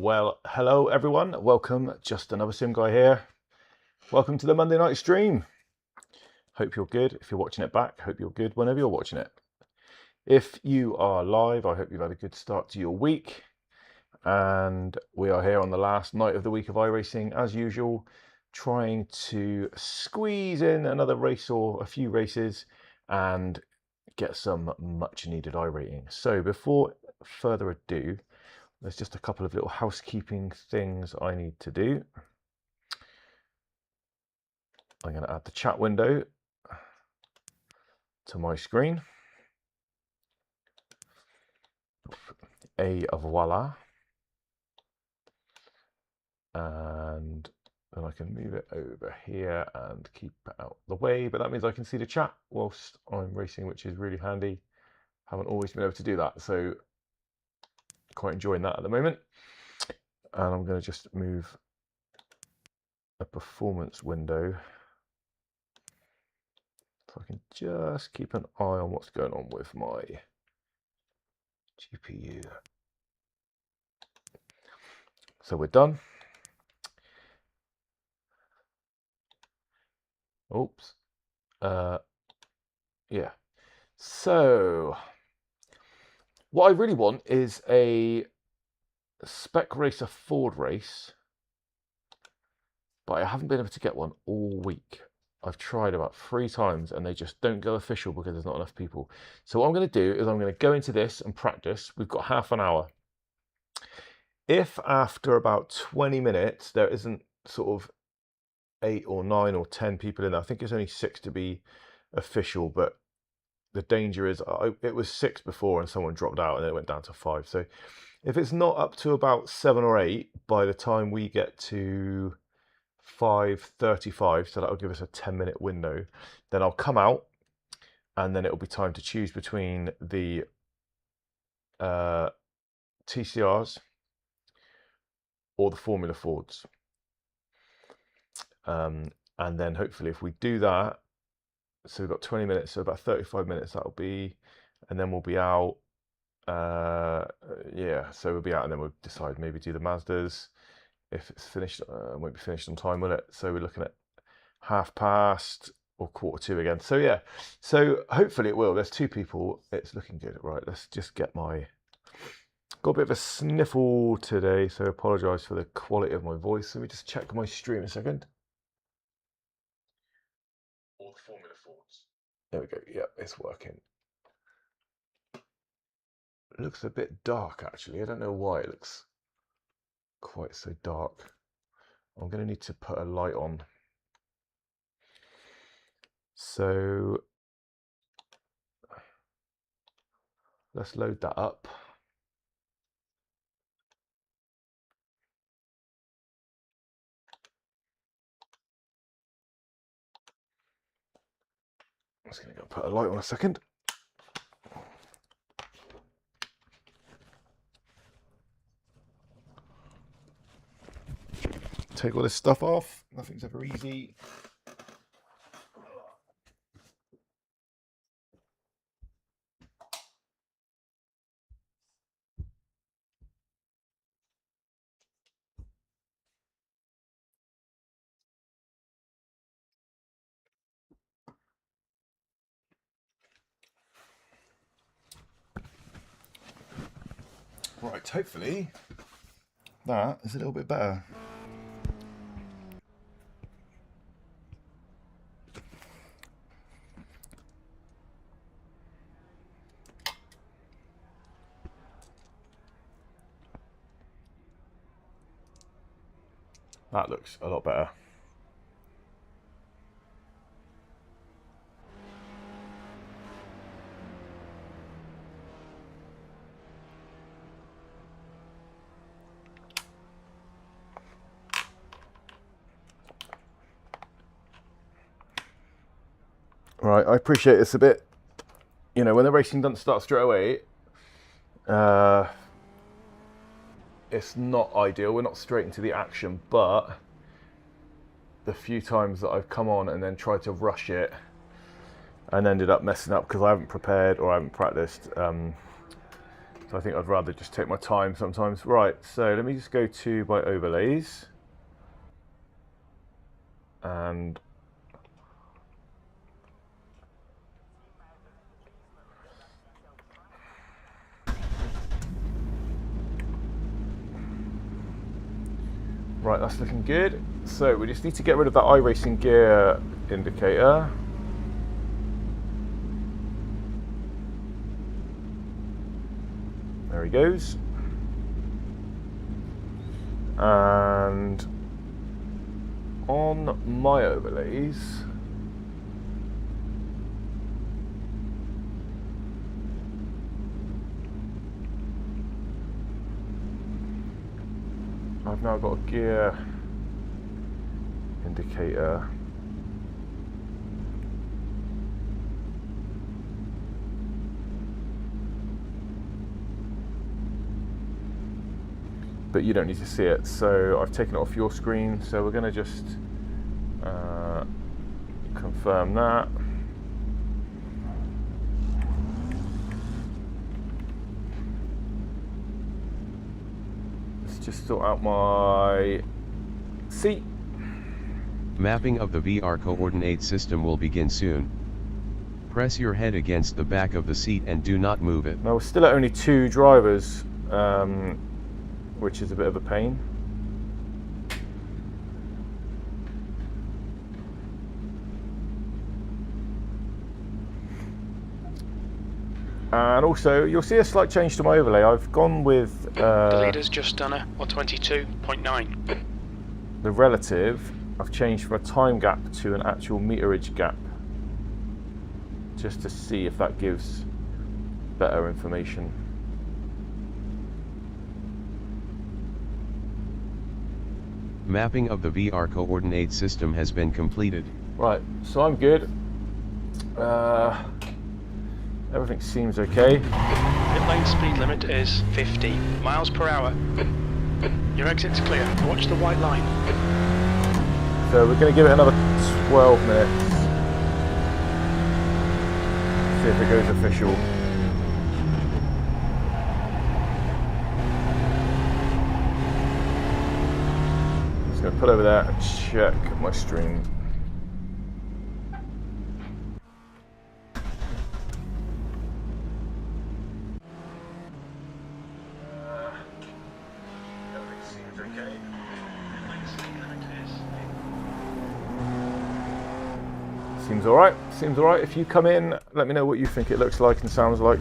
Well, hello everyone. Welcome. Just another sim guy here. Welcome to the Monday night stream. Hope you're good. If you're watching it back, hope you're good whenever you're watching it. If you are live, I hope you've had a good start to your week. And we are here on the last night of the week of iRacing, as usual, trying to squeeze in another race or a few races and get some much needed iRating. So before further ado, there's just a couple of little housekeeping things I need to do. I'm going to add the chat window to my screen. Voila. And then I can move it over here and keep it out the way. But that means I can see the chat whilst I'm racing, which is really handy. Haven't always been able to do that, so quite enjoying that at the moment. And I'm going to just move a performance window so I can just keep an eye on what's going on with my GPU. So we're done. Oops. Yeah. So what I really want is a Spec Racer Ford race, but I haven't been able to get one all week. I've tried about 3 times and they just don't go official because there's not enough people. So what I'm going to do is I'm going to go into this and practice. We've got half an hour. If after about 20 minutes there isn't sort of 8 or 9 or 10 people in there, I think it's only 6 to be official, but the danger is it was 6 before and someone dropped out and then it went down to 5. So if it's not up to about 7 or 8 by the time we get to 5:35, so that'll give us a 10-minute window, then I'll come out and then it'll be time to choose between the TCRs or the Formula Fords. And then hopefully if we do that, so we've got 20 minutes, so about 35 minutes that'll be, and then we'll be out. Yeah, so we'll be out and then we'll decide maybe do the Mazdas. If it's finished, it won't be finished on time, will it? So we're looking at 1:30 or 1:45 again. So yeah, so hopefully it will. There's 2 people. It's looking good. Right, let's just get got a bit of a sniffle today, so I apologise for the quality of my voice. Let me just check my stream a second. All the Formula Fords. There we go. Yeah, it's working. It looks a bit dark actually. I don't know why it looks quite so dark. I'm going to need to put a light on. So let's load that up. I'm just going to go put a light on a second. Take all this stuff off. Nothing's ever easy. Right, hopefully that is a little bit better. That looks a lot better. Right, I appreciate it's a bit, you know, when the racing doesn't start straight away, it's not ideal. We're not straight into the action, but the few times that I've come on and then tried to rush it and ended up messing up because I haven't prepared or I haven't practiced, So I think I'd rather just take my time sometimes. Right, so let me just go to my overlays. And right, that's looking good. So we just need to get rid of that iRacing gear indicator. There he goes. And on my overlays, I've now got a gear indicator. But you don't need to see it, so I've taken it off your screen, so we're going to just confirm that. Let's just sort out my seat. Mapping of the VR coordinate system will begin soon. Press your head against the back of the seat and do not move it. Now we're still at only 2 drivers, which is a bit of a pain. And also, you'll see a slight change to my overlay. I've gone with the leader's just done a 122.9. The relative. I've changed from a time gap to an actual meterage gap, just to see if that gives better information. Mapping of the VR coordinate system has been completed. Right, so I'm good. Everything seems okay. Pit lane speed limit is 50 miles per hour. Your exit's clear. Watch the white line. So we're going to give it another 12 minutes. See if it goes official. Just going to put over there and check my stream. Seems alright, seems alright. If you come in, let me know what you think it looks like and sounds like.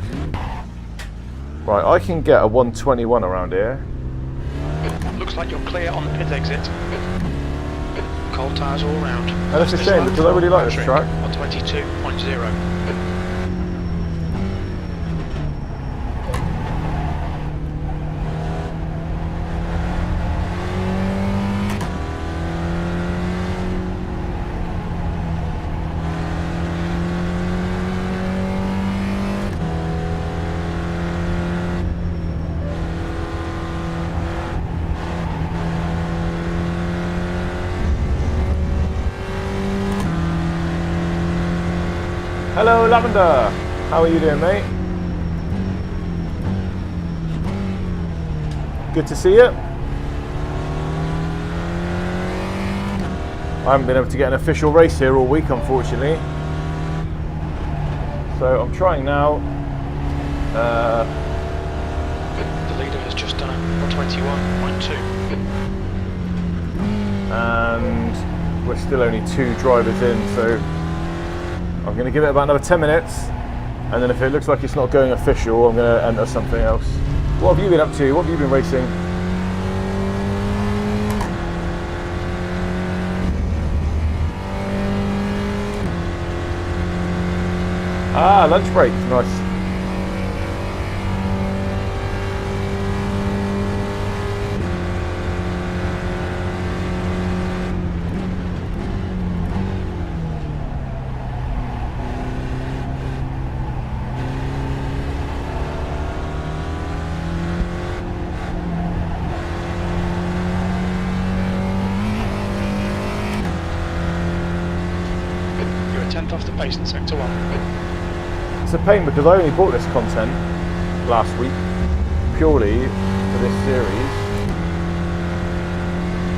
Right, I can get a 121 around here. Looks like you're clear on the pit exit. Cold tyres all round. And that's a shame because I really like this track. On 22.0. Hello Lavender, how are you doing, mate? Good to see you. I haven't been able to get an official race here all week, unfortunately. So I'm trying now. The leader has just done a 121.2. And we're still only 2 drivers in, so I'm going to give it about another 10 minutes, and then if it looks like it's not going official, I'm going to enter something else. What have you been up to? What have you been racing? Ah, lunch break, nice. Off the pace in sector 1. It's a pain because I only bought this content last week, purely for this series,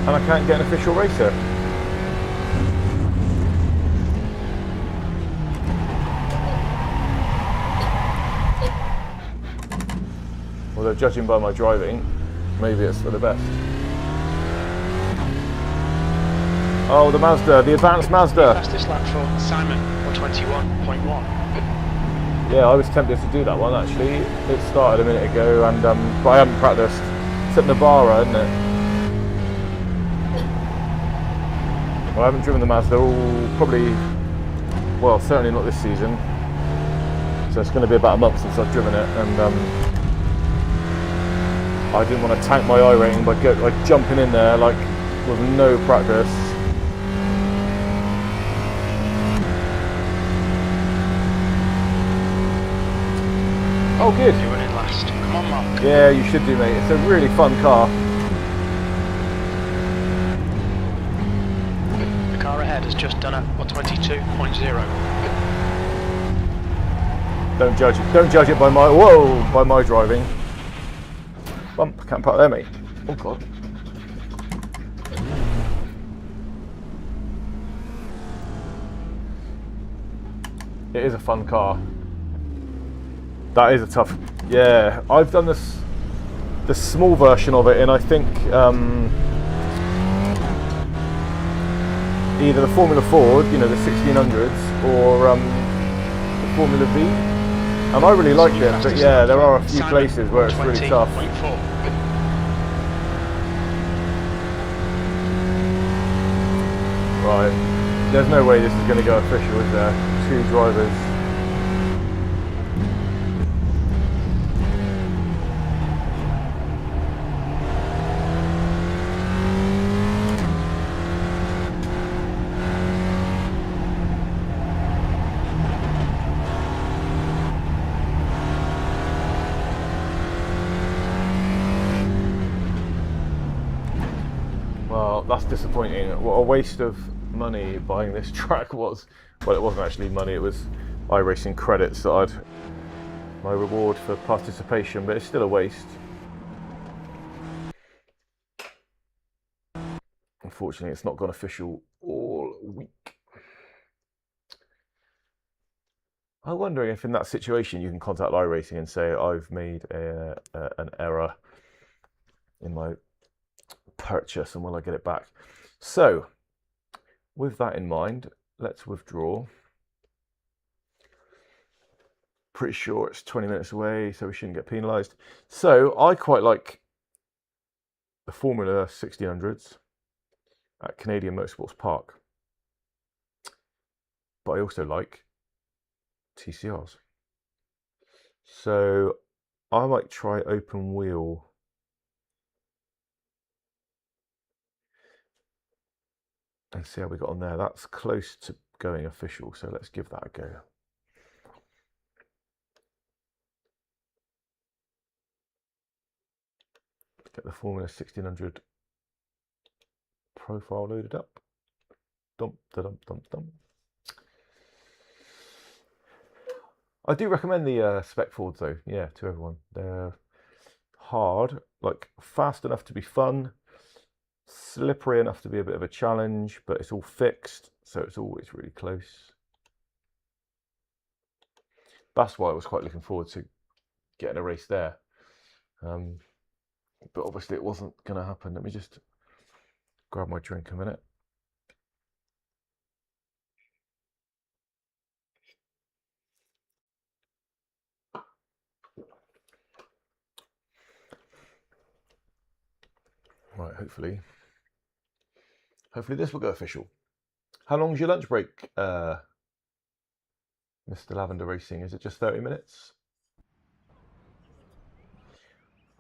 and I can't get an official racer. Although judging by my driving, maybe it's for the best. Oh, the Mazda, the advanced Mazda. Fastest lap for Simon, 121.1. Yeah, I was tempted to do that one actually. It started a minute ago, and but I haven't practiced. It's at Navara, isn't it? Well, I haven't driven the Mazda probably, well, certainly not this season. So it's going to be about a month since I've driven it, and I didn't want to tank my iRating by jumping in there like with no practice. Oh, good. You're running last. Come on, Mark. Yeah, you should do, mate. It's a really fun car. The car ahead has just done a 122.0. Don't judge it. Don't judge it by my driving. Bump, can't park there, mate. Oh god. It is a fun car. That is a tough. Yeah, I've done the small version of it, and I think either the Formula Ford, you know, the 1600s, or the Formula V. And I really like them, but yeah, there are a few places where it's really tough. Right, there's no way this is going to go official, is there? Two drivers. Well, that's disappointing. What a waste of money buying this track was. Well, it wasn't actually money, it was iRacing credits that I'd my reward for participation, but it's still a waste. Unfortunately, it's not gone official all week. I'm wondering if in that situation you can contact iRacing and say I've made an error in my purchase and will I get it back. So with that in mind, let's withdraw. Pretty sure it's 20 minutes away, so we shouldn't get penalised. So I quite like the Formula 1600s at Canadian Motorsports Park, but I also like TCRs. So I might try open wheel. And see how we got on there. That's close to going official, so let's give that a go. Get the Formula 1600 profile loaded up. Dump, dump, dump, dump. I do recommend the spec Fords though, yeah, to everyone. They're hard, like fast enough to be fun, slippery enough to be a bit of a challenge, but it's all fixed, so it's always really close. That's why I was quite looking forward to getting a race there. But obviously it wasn't going to happen. Let me just grab my drink a minute. Right, hopefully this will go official. How long's your lunch break, Mr. Lavender Racing? Is it just 30 minutes?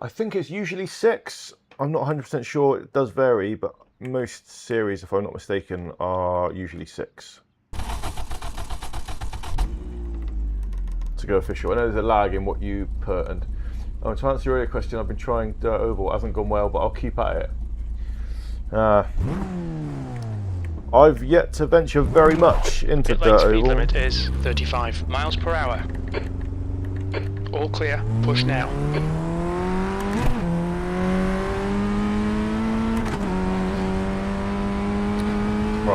I think it's usually 6. I'm not 100% sure. It does vary, but most series, if I'm not mistaken, are usually 6 to go official. I know there's a lag in what you put, and to answer your earlier question, I've been trying Dirt Oval. It hasn't gone well, but I'll keep at it. I've yet to venture very much into Dirt Oval. Speed limit is 35 miles per hour. All clear. Push now.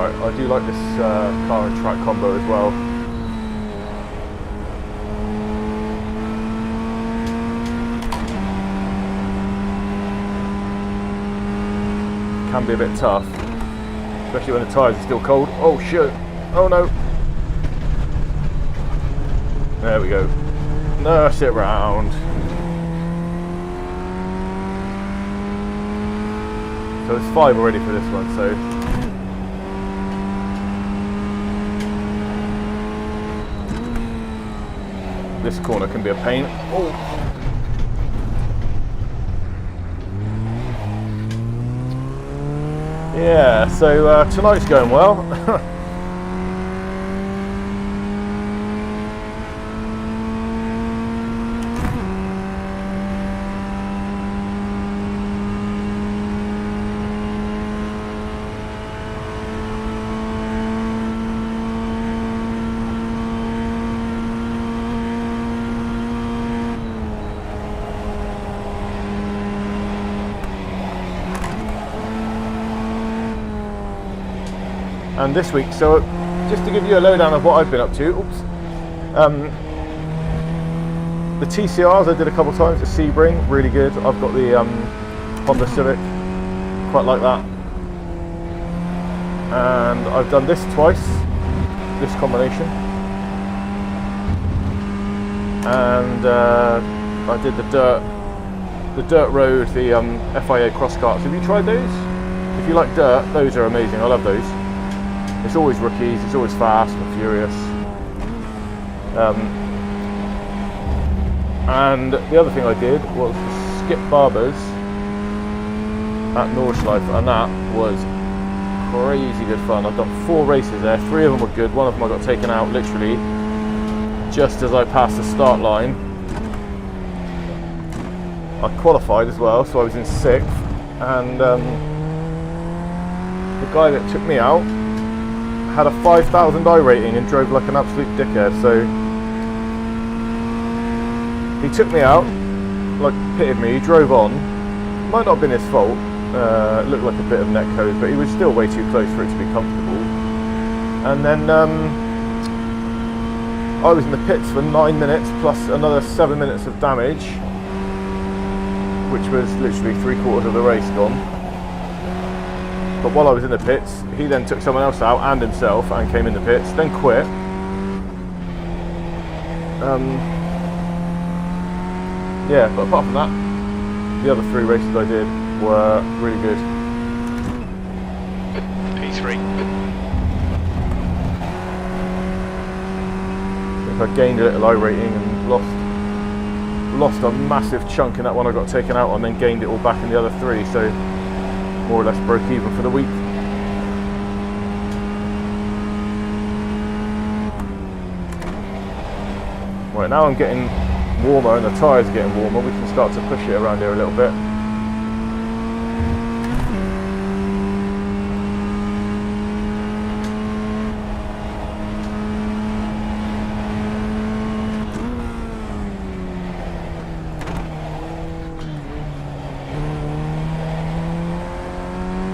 Right, I do like this car and track combo as well. Can be a bit tough, especially when the tyres are still cold. Oh shit! Oh no! There we go. Nurse it round. So there's 5 already for this one, so this corner can be a pain. Oh. Yeah, so tonight's going well. And this week, so just to give you a lowdown of what I've been up to, the TCRs I did a couple of times at Sebring, really good. I've got the Honda Civic, quite like that. And I've done this twice, this combination. And I did the dirt road, the FIA cross karts. Have you tried those? If you like dirt, those are amazing. I love those. It's always rookies, it's always fast and furious. And the other thing I did was Skip Barbers at Nordschleife, and that was crazy good fun. I've done 4 races there, 3 of them were good, one of them I got taken out literally just as I passed the start line. I qualified as well, so I was in 6th, and the guy that took me out had a 5,000 iRating and drove like an absolute dickhead, so he took me out, like pitted me, he drove on. Might not have been his fault, it looked like a bit of netcode, but he was still way too close for it to be comfortable. And then I was in the pits for 9 minutes plus another 7 minutes of damage, which was literally 3/4 of the race gone. But while I was in the pits, he then took someone else out and himself and came in the pits, then quit. Yeah, but apart from that, the other 3 races I did were really good. P3. I think I gained a little iRating and lost a massive chunk in that one I got taken out on, then gained it all back in the other 3, so more or less broke even for the week. Right, now I'm getting warmer and the tyres are getting warmer, we can start to push it around here a little bit.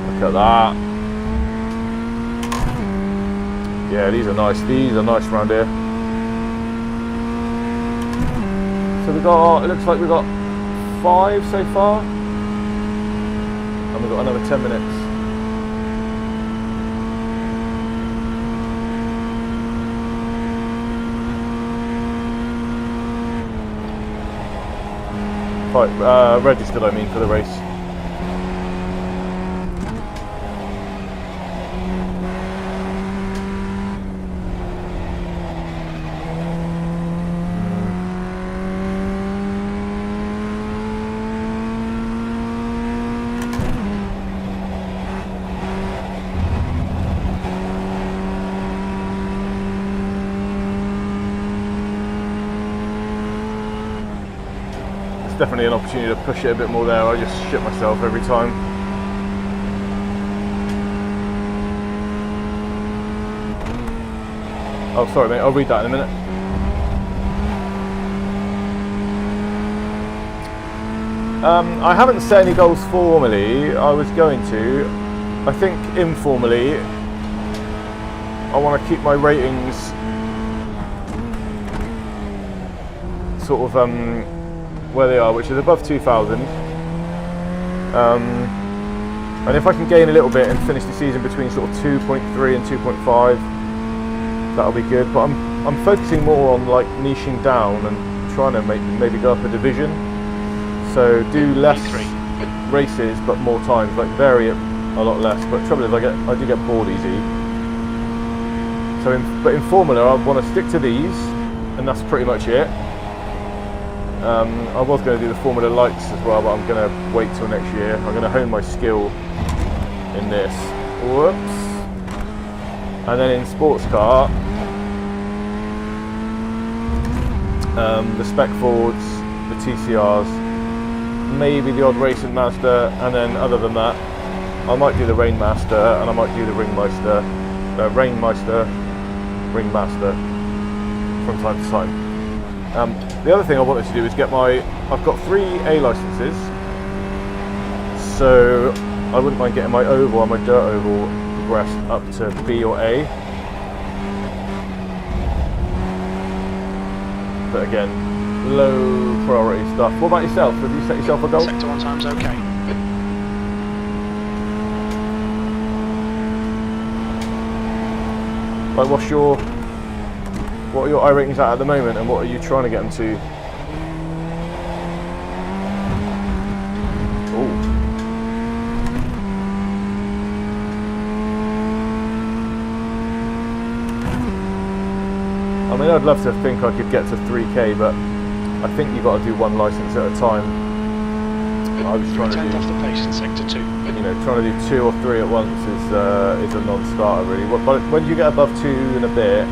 Look at that. Yeah, these are nice round here. So we got, it looks like we've got 5 so far, and we've got another 10 minutes. Registered, I mean, for the race. Definitely an opportunity to push it a bit more there. I just shit myself every time. Oh, sorry mate, I'll read that in a minute. I haven't set any goals formally. I was going to. I think informally I want to keep my ratings sort of where they are, which is above 2,000. And if I can gain a little bit and finish the season between sort of 2.3 and 2.5, that'll be good. But I'm focusing more on like niching down and trying to maybe go up a division. So do less races but more times, like vary it a lot less. But the trouble is I do get bored easy. So but in Formula I want to stick to these, and that's pretty much it. I was going to do the Formula Lights as well, but I'm going to wait till next year. I'm going to hone my skill in this. Whoops. And then in sports car, the Spec Fords, the TCRs, maybe the odd Racing Master, and then other than that, I might do the Rainmaster, and I might do the Ringmaster from time to time. The other thing I wanted to do is get I've got 3 A licenses, so I wouldn't mind getting my oval and my dirt oval progressed up to B or A. But again, low priority stuff. What about yourself? Have you set yourself a goal? Sector 1 time's okay. Like what are your iRatings at the moment, and what are you trying to get them to? Ooh. I mean, I'd love to think I could get to 3K, but I think you've got to do 1 license at a time. I was trying to do, off the pace in sector 2. You know, trying to do 2 or 3 at once is a non-starter really. But when you get above 2 and a bit,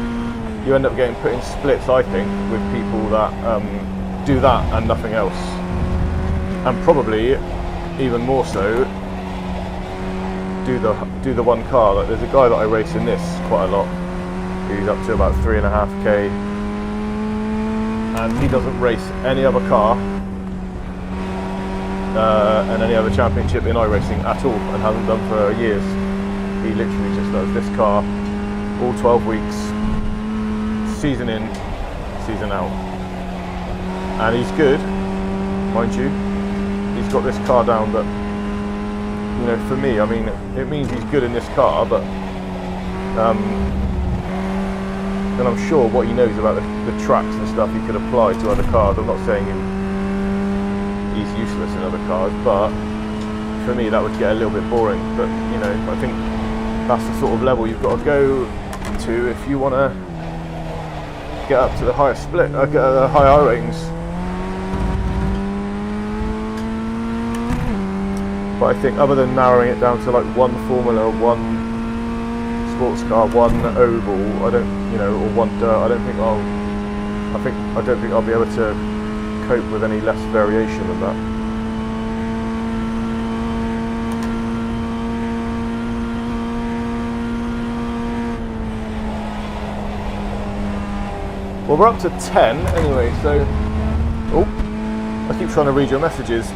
you end up getting put in splits, I think, with people that do that and nothing else. And probably even more so do the 1 car. Like there's a guy that I race in this quite a lot. He's up to about 3.5k, and he doesn't race any other car and any other championship in iRacing at all, and hasn't done for years. He literally just does this car all 12 weeks, season in, season out, and he's good, mind you. He's got this car down, but you know, for me, I mean, it means he's good in this car, but and I'm sure what he knows about the tracks and stuff he could apply to other cars. I'm not saying he's useless in other cars, but for me that would get a little bit boring. But you know, I think that's the sort of level you've got to go to if you want to get up to the higher split, get the higher ratings. But I think other than narrowing it down to like 1 Formula, 1 sports car, 1 oval, I don't, you know, or 1 dirt, I don't think I'll be able to cope with any less variation than that. Well, we're up to 10 anyway, so oh, I keep trying to read your messages.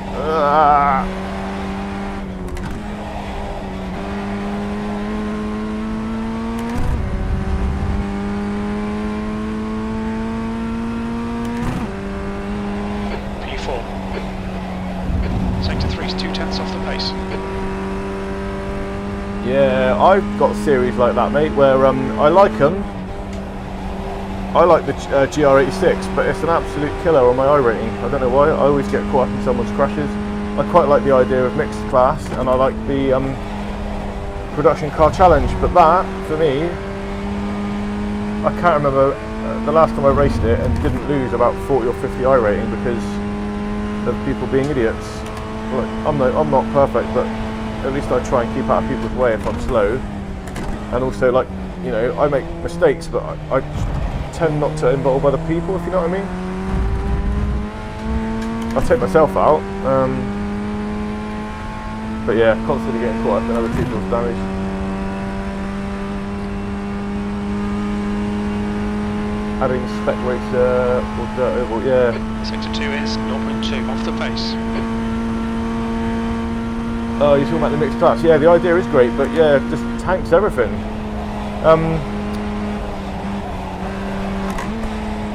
Yeah, I've got series like that, mate, where I like them. I like the GR86, but it's an absolute killer on my iRating. I don't know why, I always get caught up in someone's crashes. I quite like the idea of mixed class, and I like the production car challenge, but that, for me, I can't remember the last time I raced it and didn't lose about 40 or 50 iRating because of people being idiots. Look, I'm not perfect, but at least I try and keep out of people's way if I'm slow. And also, like, you know, I make mistakes, but I tend not to involve other people, if you know what I mean. I'll take myself out, but yeah, constantly getting caught up in other people's damage. Adding spec racer or dirt oval, yeah. Sector 2 is 0.2 off the pace. Oh, you're talking about the mixed class? Yeah, the idea is great, but yeah, just tanks everything.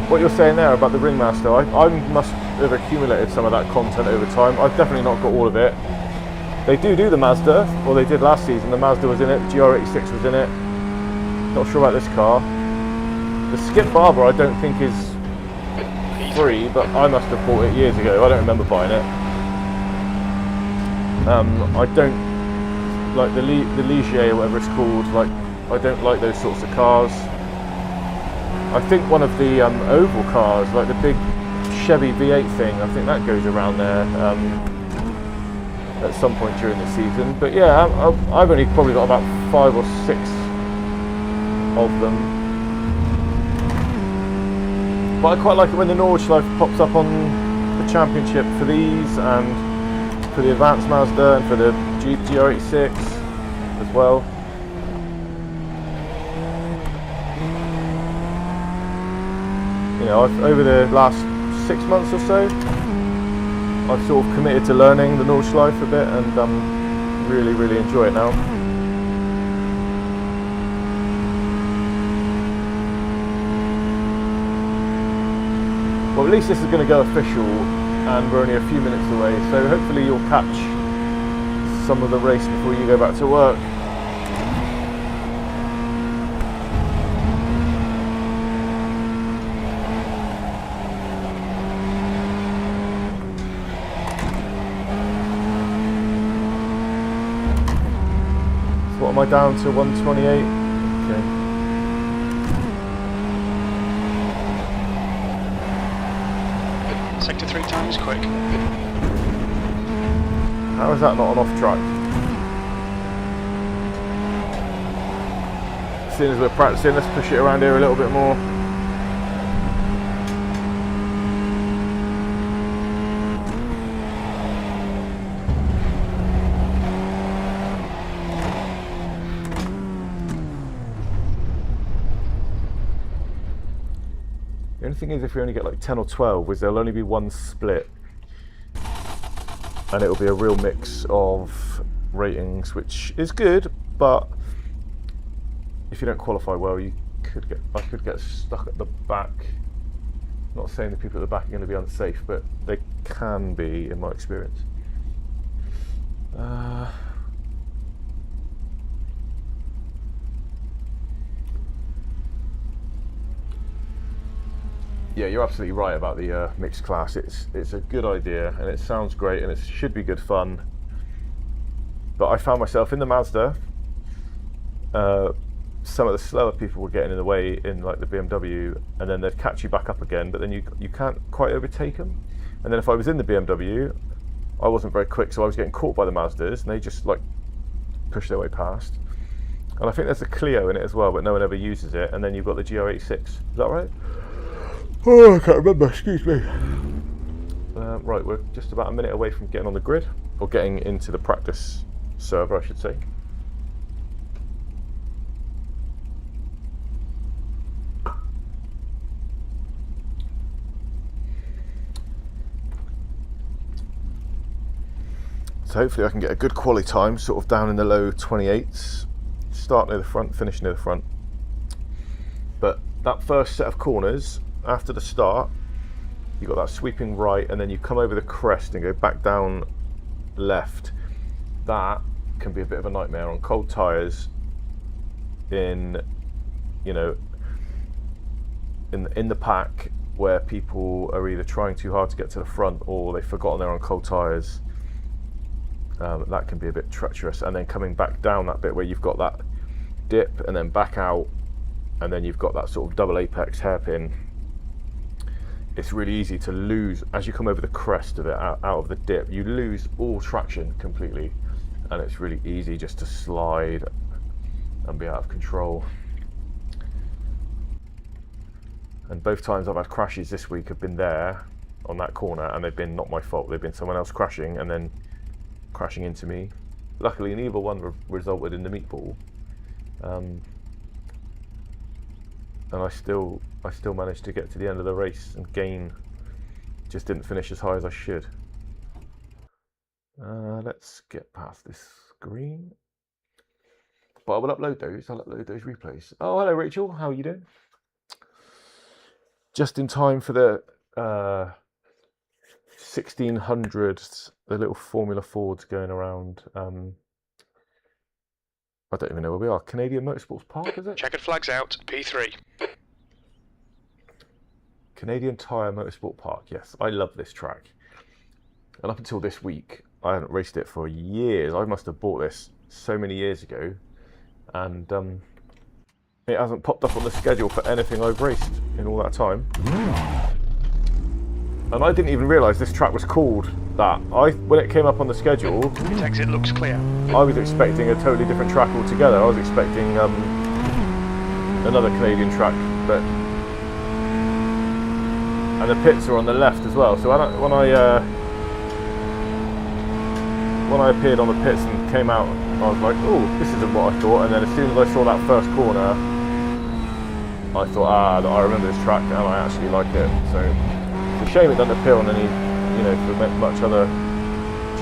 what you're saying there about the Ringmaster, I must have accumulated some of that content over time. I've definitely not got all of it. They do the Mazda, or they did last season. The Mazda was in it, the GR86 was in it. Not sure about this car. The Skip Barber I don't think is free, but I must have bought it years ago. I don't remember buying it. I don't like the Ligier or whatever it's called. Like, I don't like those sorts of cars. I think one of the oval cars, like the big Chevy V8 thing, I think that goes around there at some point during the season. But yeah, I've only probably got about 5 or 6 of them. But I quite like it when the Nordschleife pops up on the championship for these, and for the Advanced Mazda, and for the GR86 as well. You know, over the last 6 months or so, I've sort of committed to learning the Nordschleife a bit, and really enjoy it now. Well, at least this is going to go official, and we're only a few minutes away, so hopefully you'll catch some of the race before you go back to work. So what am I down to? 128? Okay. Sector 3 time is quick. How is that not an off track? Seeing as we're practicing, let's push it around here a little bit more. The only thing is, if we only get like 10 or 12, is there'll only be one split, and it'll be a real mix of ratings, which is good, but if you don't qualify well, I could get stuck at the back. Not saying the people at the back are going to be unsafe, but they can be, in my experience. Yeah, you're absolutely right about the mixed class. It's a good idea, and it sounds great, and it should be good fun. But I found myself in the Mazda. Some of the slower people were getting in the way in like the BMW, and then they'd catch you back up again, but then you can't quite overtake them. And then if I was in the BMW, I wasn't very quick, so I was getting caught by the Mazdas, and they just like push their way past. And I think there's a Clio in it as well, but no one ever uses it. And then you've got the GR86. Is that right? Oh, I can't remember, excuse me. Right, we're just about a minute away from getting on the grid, or getting into the practice server, I should say. So hopefully I can get a good quali time, sort of down in the low 28s. Start near the front, finish near the front. But that first set of corners, after the start, you've got that sweeping right, and then you come over the crest and go back down left. That can be a bit of a nightmare on cold tyres in, you know, in the pack, where people are either trying too hard to get to the front or they've forgotten they're on cold tyres. That can be a bit treacherous. And then coming back down that bit where you've got that dip and then back out, and then you've got that sort of double apex hairpin. It's really easy to lose as you come over the crest of it, out of the dip. You lose all traction completely, and it's really easy just to slide and be out of control. And both times I've had crashes this week have been there on that corner, and they've been not my fault. They've been someone else crashing and then crashing into me. Luckily, neither one resulted in the meatball, and I still managed to get to the end of the race and gain. Just didn't finish as high as I should. Let's get past this screen. But I will upload those. I'll upload those replays. Oh, hello Rachel. How are you doing? just in time for the 1600s, the little Formula Fords going around. I don't even know where we are. Canadian Motorsports Park, is it? Checkered flags out, P3. Canadian Tire Motorsport Park, yes. I love this track. And up until this week, I hadn't raced it for years. I must have bought this so many years ago. And it hasn't popped up on the schedule for anything I've raced in all that time. And I didn't even realise this track was called that. When it came up on the schedule, Its exit looks clear. I was expecting a totally different track altogether. I was expecting another Canadian track, but and the pits are on the left as well. So when I appeared on the pits and came out, I was like, "Oh, this isn't what I thought." And then as soon as I saw that first corner, I thought, I remember this track and I actually like it. So it's a shame it doesn't appear on any, for much other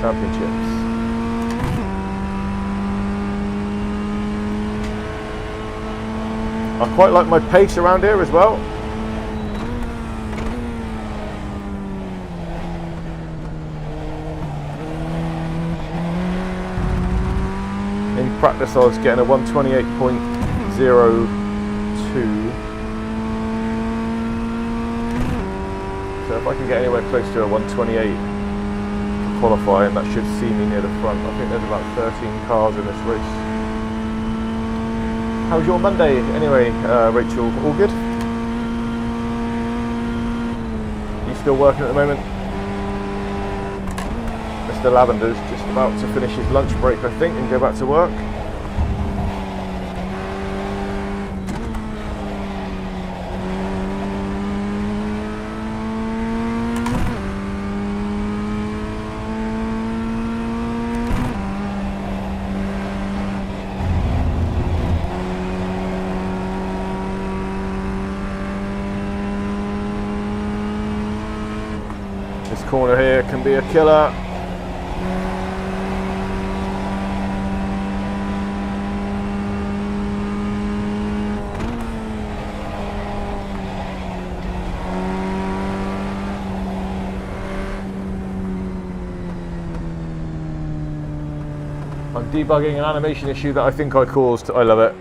championships. I quite like my pace around here as well. In practice I was getting a 128.02. So if I can get anywhere close to a 128 to qualify, and that should see me near the front. I think there's about 13 cars in this race. How's your Monday anyway, Rachel? All good? You still working at the moment? Mr. Lavender's just about to finish his lunch break, I think, and go back to work. This corner here can be a killer. I'm debugging an animation issue that I think I caused. I love it.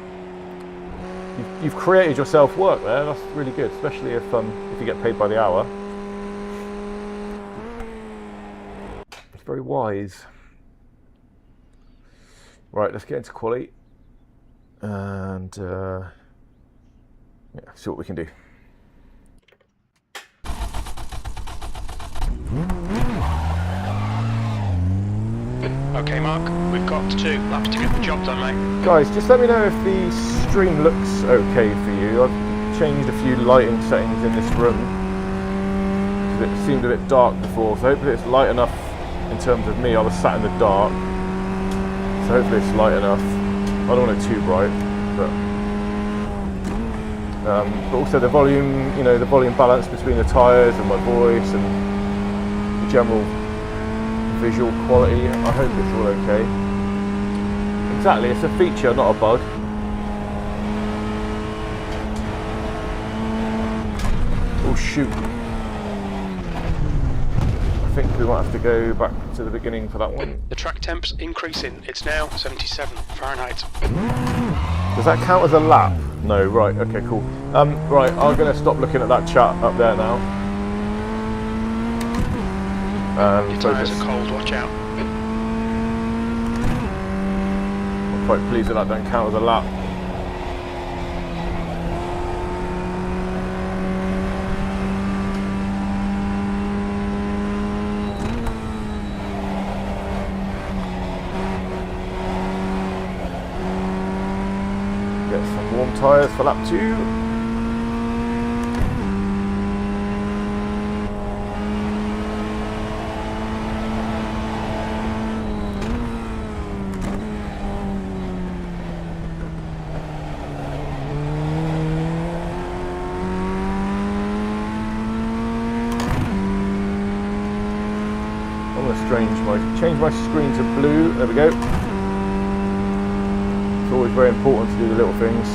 You've created yourself work there. That's really good, especially if you get paid by the hour. It's very wise. Right, let's get into quali and see what we can do. Okay, Mark, we've got 2 laps to get the job done, mate. Guys, just let me know if the stream looks okay for you. I've changed a few lighting settings in this room because it seemed a bit dark before, so hopefully it's light enough in terms of me. I was sat in the dark, so hopefully it's light enough. I don't want it too bright, but also the volume, the volume balance between the tyres and my voice and the general visual quality, I hope it's all okay. Exactly, it's a feature, not a bug. Oh shoot. I think we might have to go back to the beginning for that one. The track temp's increasing. It's now 77 Fahrenheit. Does that count as a lap? No, right, okay, cool. Right, I'm going to stop looking at that chat up there now. Your tyres are cold, watch out. I'm quite pleased that don't count as a lap. Get some warm tyres for lap 2. Change my screen to blue. There we go. It's always very important to do the little things.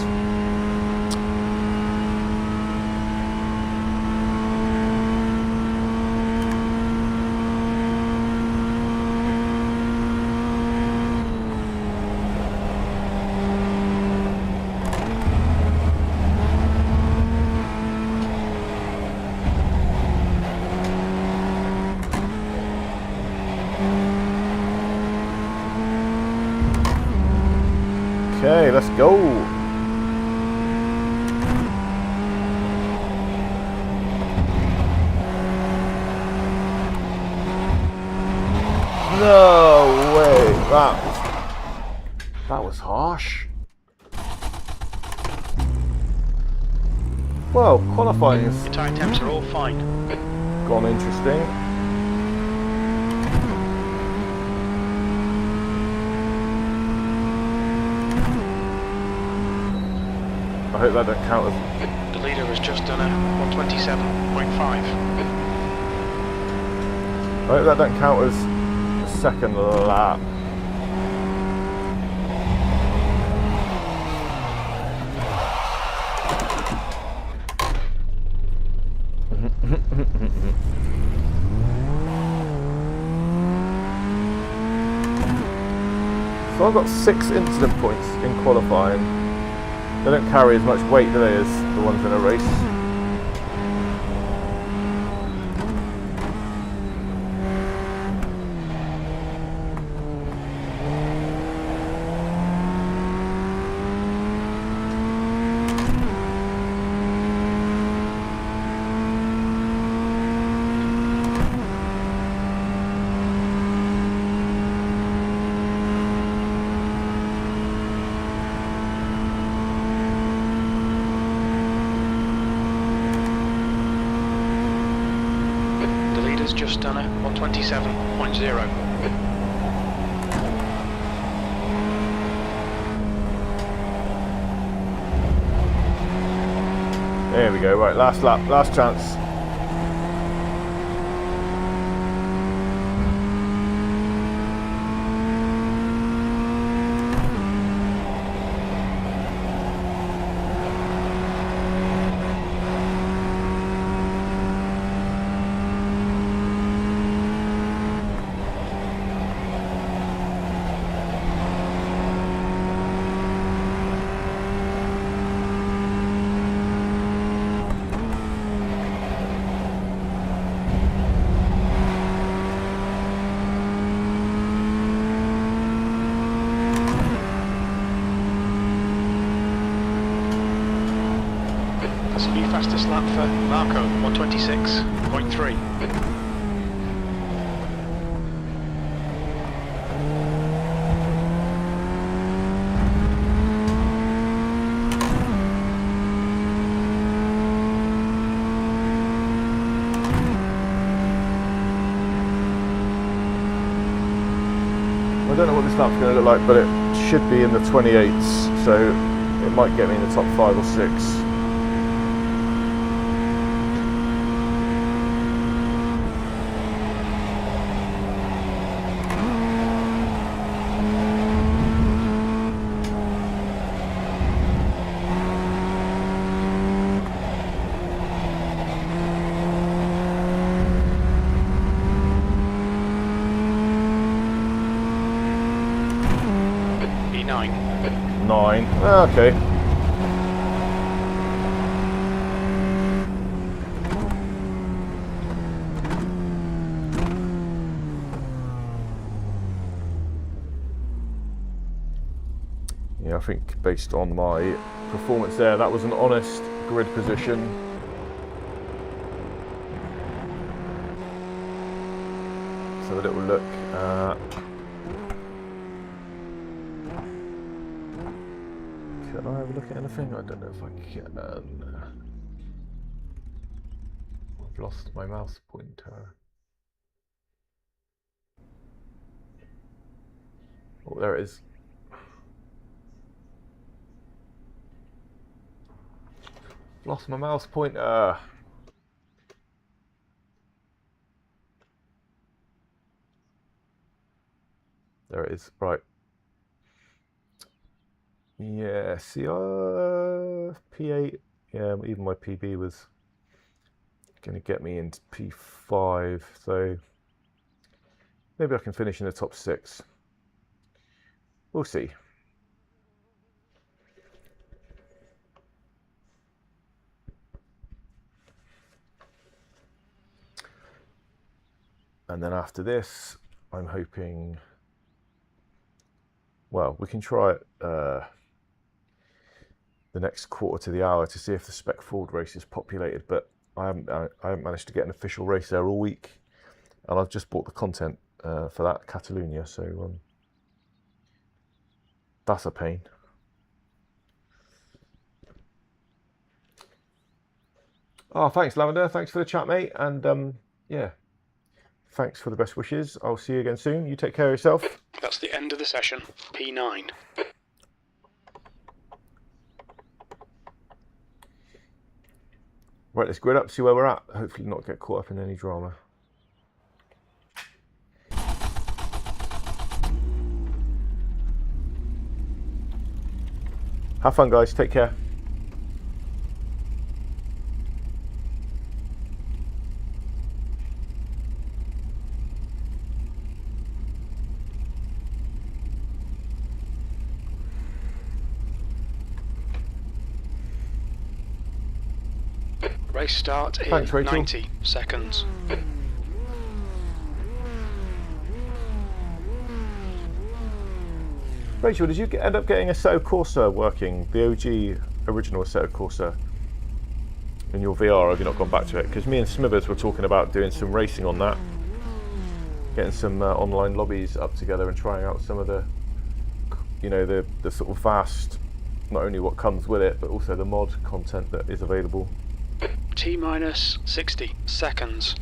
Okay, let's go. No way. That was harsh. Well, qualifying has Your tyre temps are all fine. gone interesting. I hope that don't count as... The leader has just done a 127.5. I hope that don't count as a second lap. So I've got 6 incident points in qualifying. They don't carry as much weight, do they, as the ones in a race? Just done a 127.0. There we go, right, last lap, last chance. That's a new fastest lap for Marco, 126.3. I don't know what this lap's going to look like, but it should be in the 28s, so it might get me in the top 5 or 6. E9. 9. Okay. Yeah, I think based on my performance there, that was an honest grid position. Let's have a little look. Can I have a look at anything? I don't know if I can. I've lost my mouse pointer. Oh, there it is. Lost my mouse pointer. There it is. Right. Yeah, see, P8. Yeah, even my PB was going to get me into P5, so maybe I can finish in the top 6. We'll see. And then after this, I'm hoping, well, we can try it the next quarter to the hour to see if the Spec Ford race is populated, but I haven't managed to get an official race there all week, and I've just bought the content for that, Catalonia, so that's a pain. Oh, thanks, Lavender. Thanks for the chat, mate, and yeah, thanks for the best wishes. I'll see you again soon. You take care of yourself. That's the end of the session. P9. Right, let's grid up, see where we're at. Hopefully not get caught up in any drama. Have fun, guys. Take care. Race start in Thanks, Rachel. 90 seconds. Rachel, did you end up getting Assetto Corsa working, the OG original Assetto Corsa, in your VR, or have you not gone back to it? Because me and Smithers were talking about doing some racing on that, getting some online lobbies up together and trying out some of the, you know, the sort of vast, not only what comes with it, but also the mod content that is available. T-minus 60 seconds.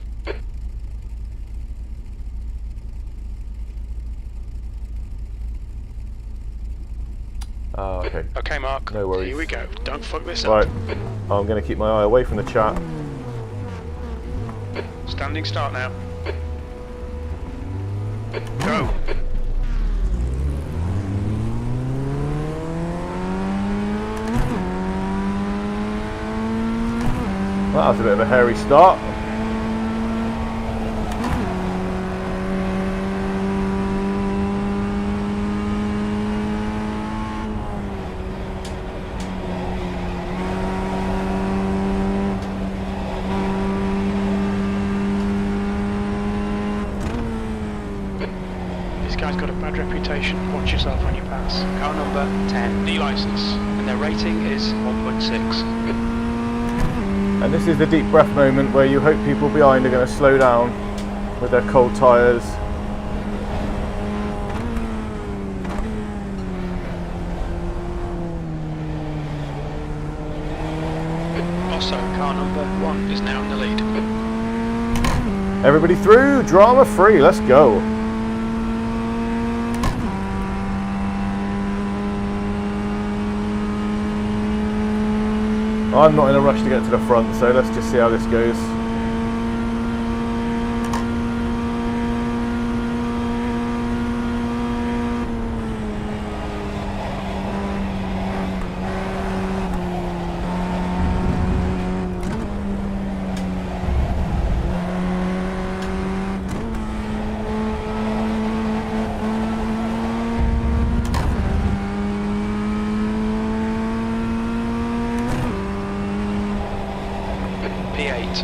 Ah, okay. Okay, Mark. No worries. Here we go. Don't fuck this up. Right, I'm going to keep my eye away from the chat. Standing start now. Go. That was a bit of a hairy start. This guy's got a bad reputation. Watch yourself when you pass. Car number 10. D license. And their rating is 1.6. And this is the deep breath moment where you hope people behind are going to slow down with their cold tyres. Also, car number 1 is now in the lead. Everybody through, drama free, let's go. I'm not in a rush to get to the front, so let's just see how this goes. P8.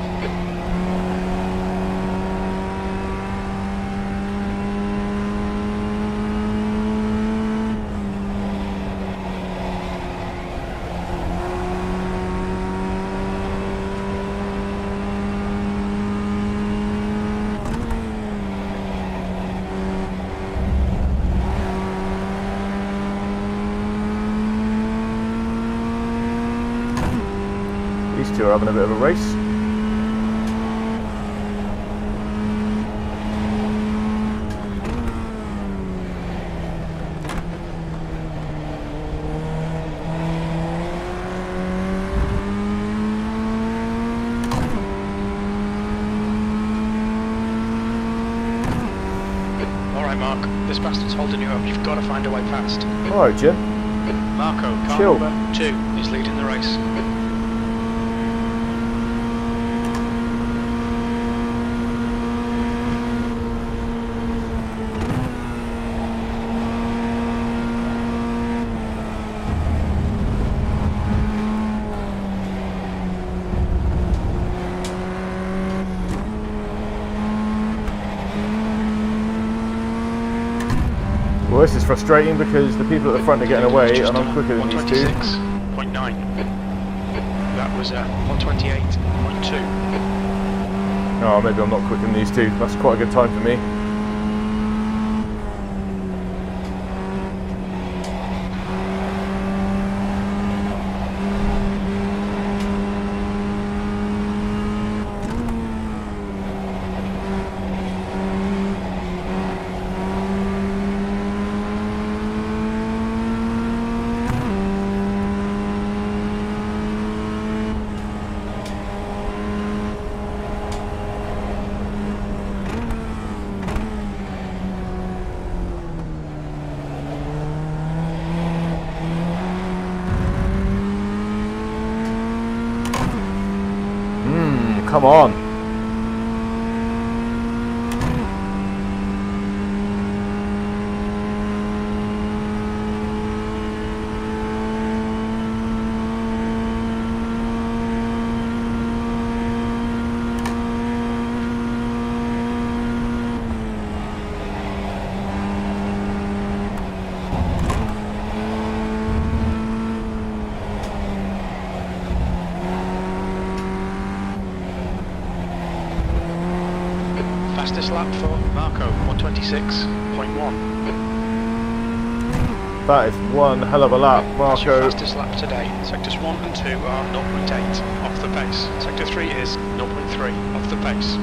These two are having a bit of a race. Alright, Mark. This bastard's holding you up. You've got to find a way past. Alright, Jim. Marco, car Chill. number 2 is leading the race. Well, this is frustrating because the people at the front are getting away and I'm quicker than these two. 126.9. That was 128.2. Oh, maybe I'm not quicker than these two. That's quite a good time for me. Come on. Fastest lap for Marco, 126.1. That is one hell of a lap, That's your Marco. fastest lap today. Sectors 1 and 2 are 0.8 off the pace. Sector 3 is 0.3 off the pace.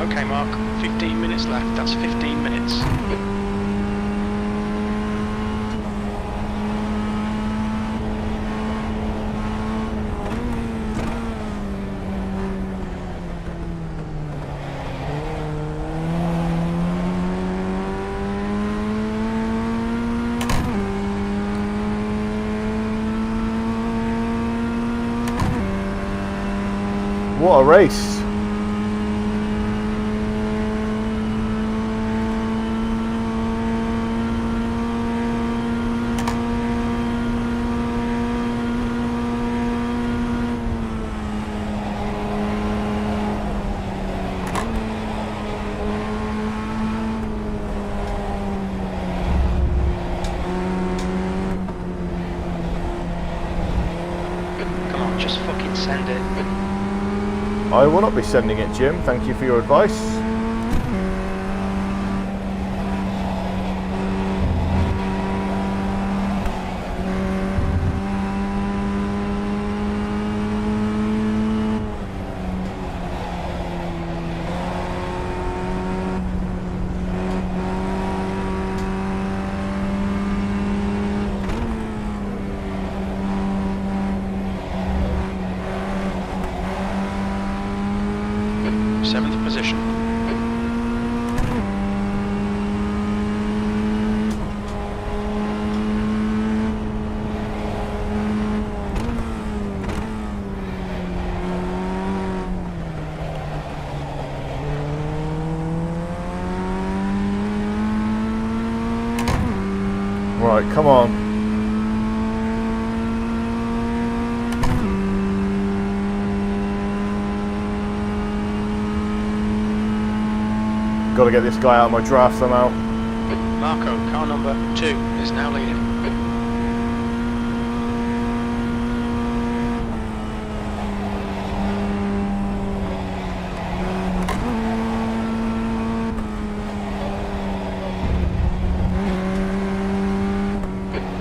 Okay, Mark, 15 minutes left. That's 15 minutes. What a race. Come on, just fucking send it. I will not be sending it, Jim. Thank you for your advice. Seventh position. Right, come on. Got to get this guy out of my draft somehow. Marco, car number 2, is now leading.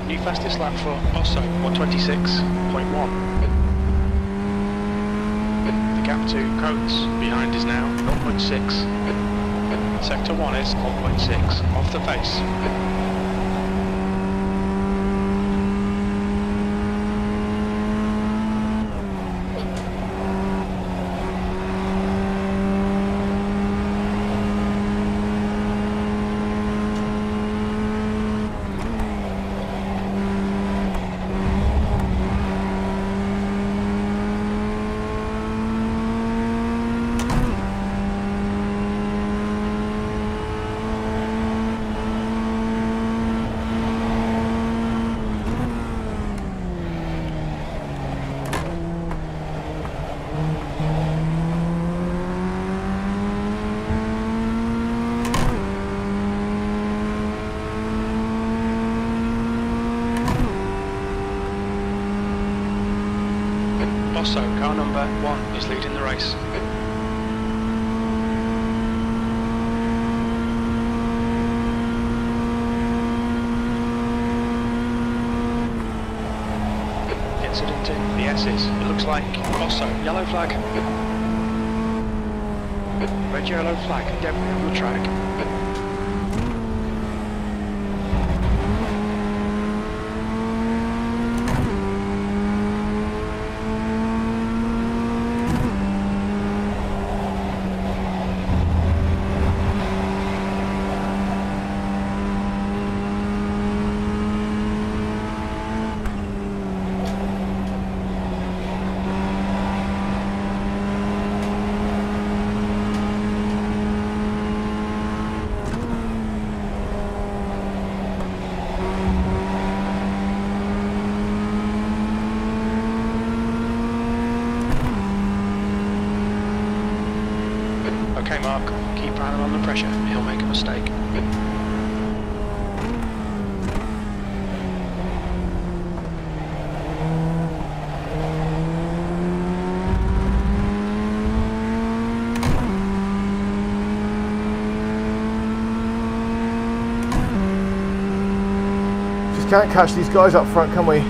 New fastest lap for Osso, 126.1. The gap to Coates behind is now 0.6. Sector 1 is 1.6 off the pace. Also, car number 1 is leading the race. Incident in the S's. It looks like also yellow flag. Red yellow flag, debris on the track. Okay, Mark, keep Brandon on the pressure. He'll make a mistake. Just can't catch these guys up front, can we?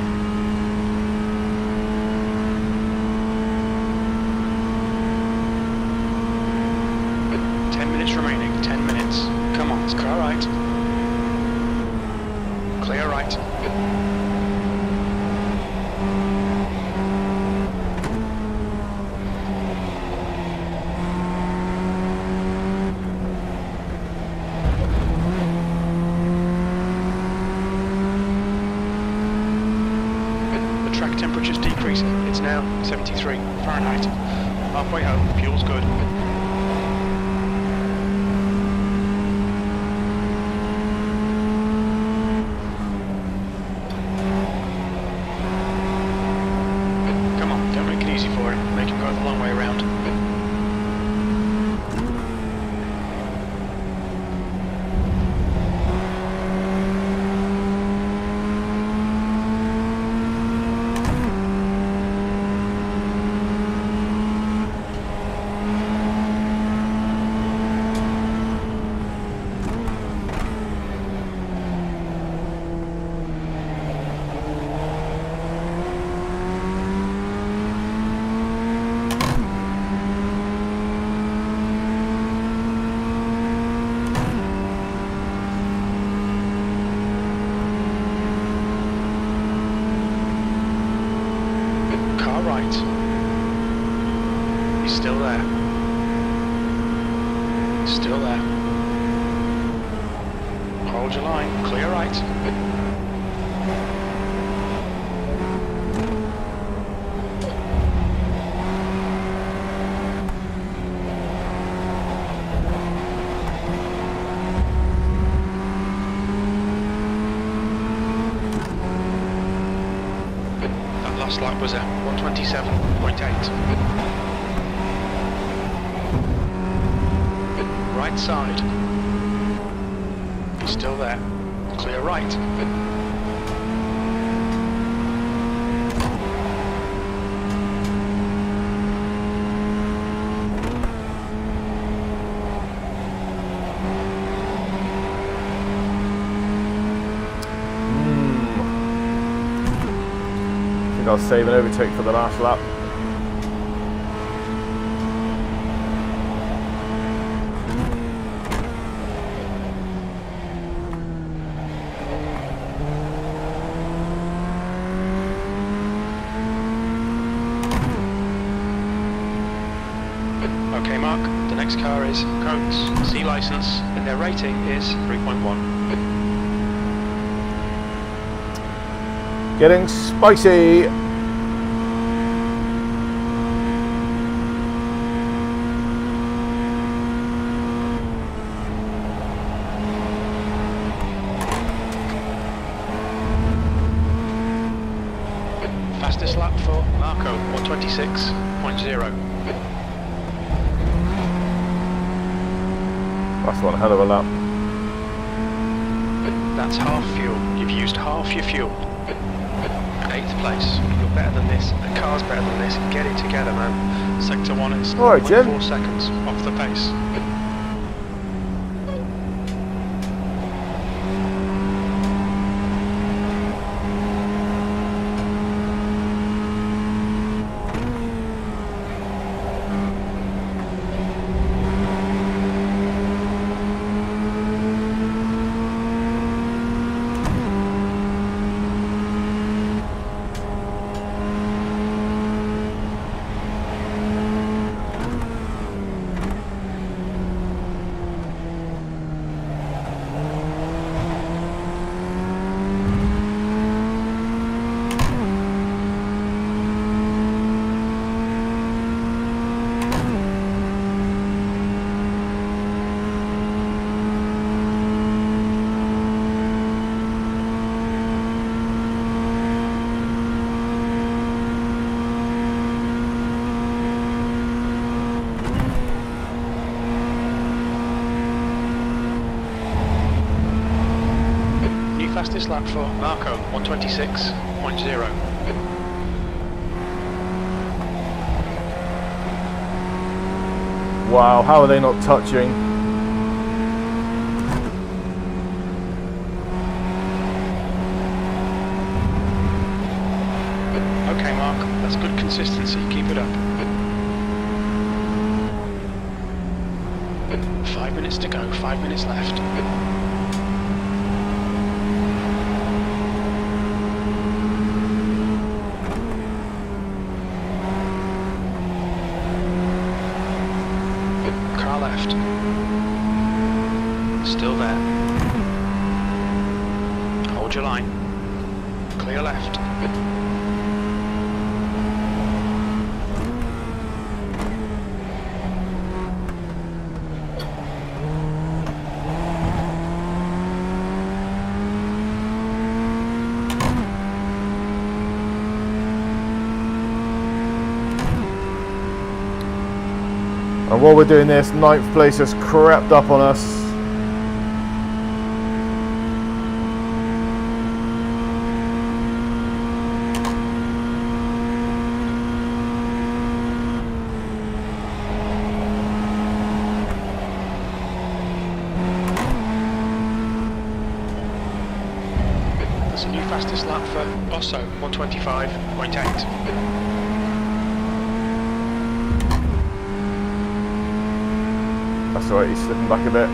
Remaining 10 minutes. Come on, it's car right. Clear right. The track temperature's decreasing. It's now 73 Fahrenheit. Halfway home, fuel's good. Make him go the long way around. Right. He's still there. Still there. Hold your line. Clear right. That last lap was a 127.8. Right side. He's still there. Clear right. I'll save an overtake for the last lap. Okay, Mark, the next car is Coates, C license, and their rating is 3.1. Getting spicy. Fastest lap for Marco, 126.0. That's one hell of a lap. That's half fuel. You've used half your fuel. 8th place. You're better than this. The car's better than this. Get it together, man. Sector 1 is All right, Jim. 4 seconds off the pace. Fastest lap for Marco, 126.0. Wow, how are they not touching? Okay, Mark, that's good consistency. Keep it up. 5 minutes to go, 5 minutes left. Car left. Still there. Hold your line. Clear left. And while we're doing this, 9th place has crept up on us. That's a new fastest lap for Bosso, 125.8. That's alright, he's slipping back a bit.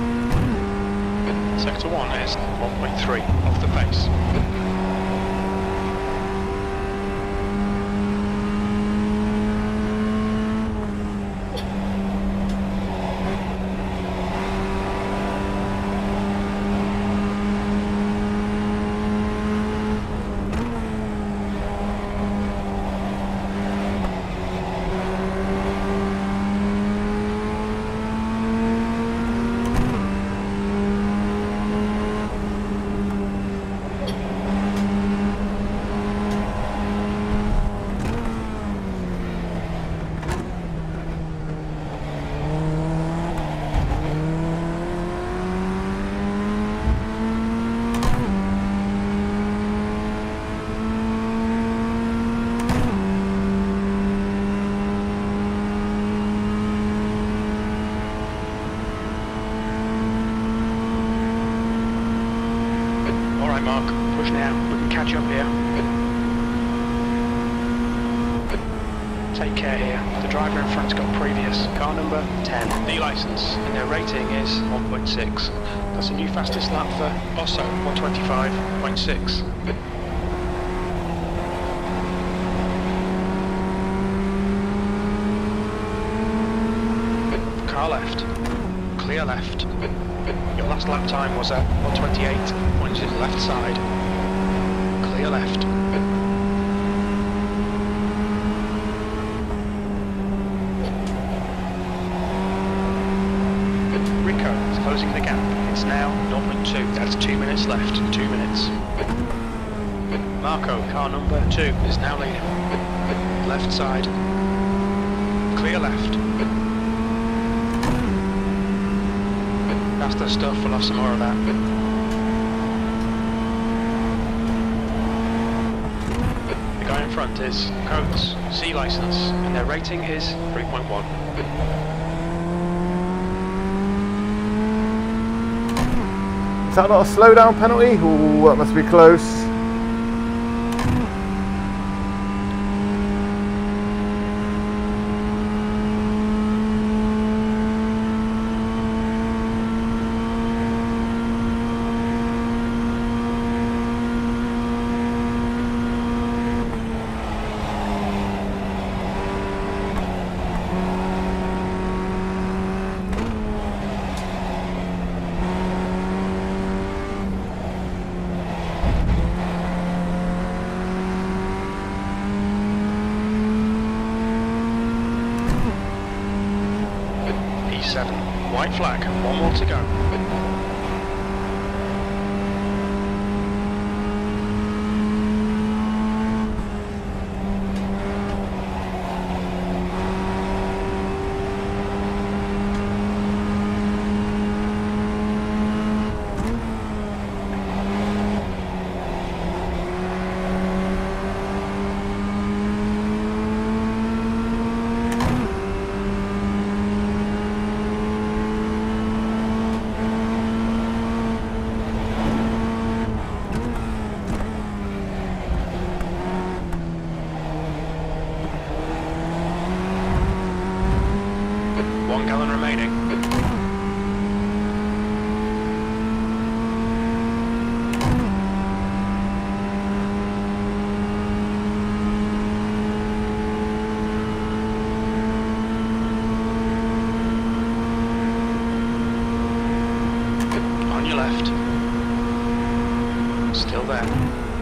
Sector 1 is 1.3 off the pace. Mark, push now, we can catch up here. Take care here, the driver in front's got previous. Car number 10, the licence, and their rating is 1.6. That's the new fastest lap for Bosso, 125.6. Car left, clear left. Your last lap time was at 128, pointed left side. Clear left. Rico is closing the gap. It's now 0.2. That's 2 minutes left. 2 minutes. Marco, car number 2, is now leading. Left side. Clear left. Faster stuff, we'll have some more of that. guy in front is Coates, C license, and their rating is 3.1. Is that not a slowdown penalty? Oh, that must be close. P7, white flag, one more to go. Remaining. On your left. Still there.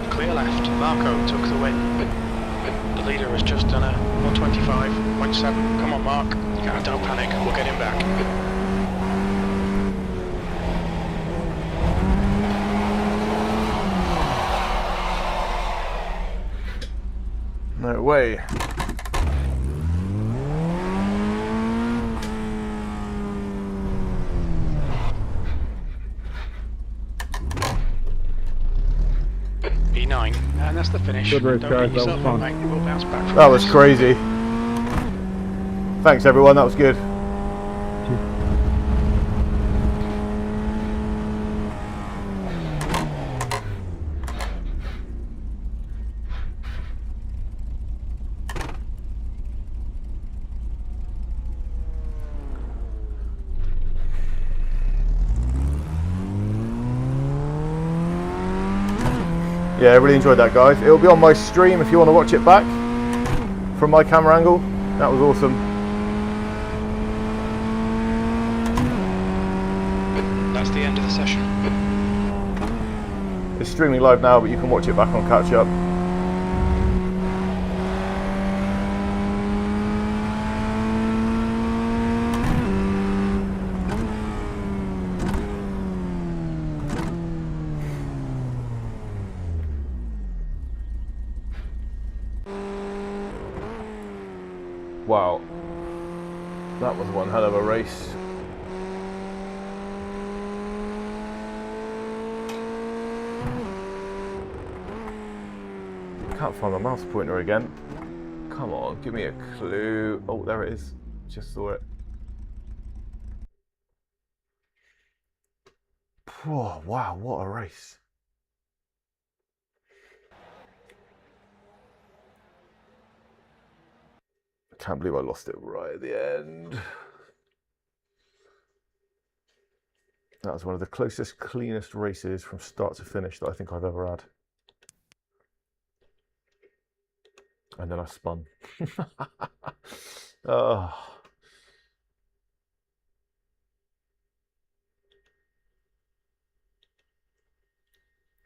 Clear left. Marco took the win. The leader has just done a 125.7. Come on, Mark. Don't panic, we'll get him back. No way. P9, and that's the finish. Good race, Don't guys. beat yourself That was up, fun. mate. We'll bounce back from That was this. crazy. Thanks everyone, that was good. Yeah, I really enjoyed that, guys. It'll be on my stream if you want to watch it back from my camera angle. That was awesome. That's the end of the session. It's streaming live now, but you can watch it back on catch up. Wow, that was one hell of a race. Can't find my mouse pointer again. Come on, give me a clue. Oh, there it is. Just saw it. Oh, wow, what a race. I can't believe I lost it right at the end. That was one of the closest, cleanest races from start to finish that I think I've ever had. And then I spun. Oh.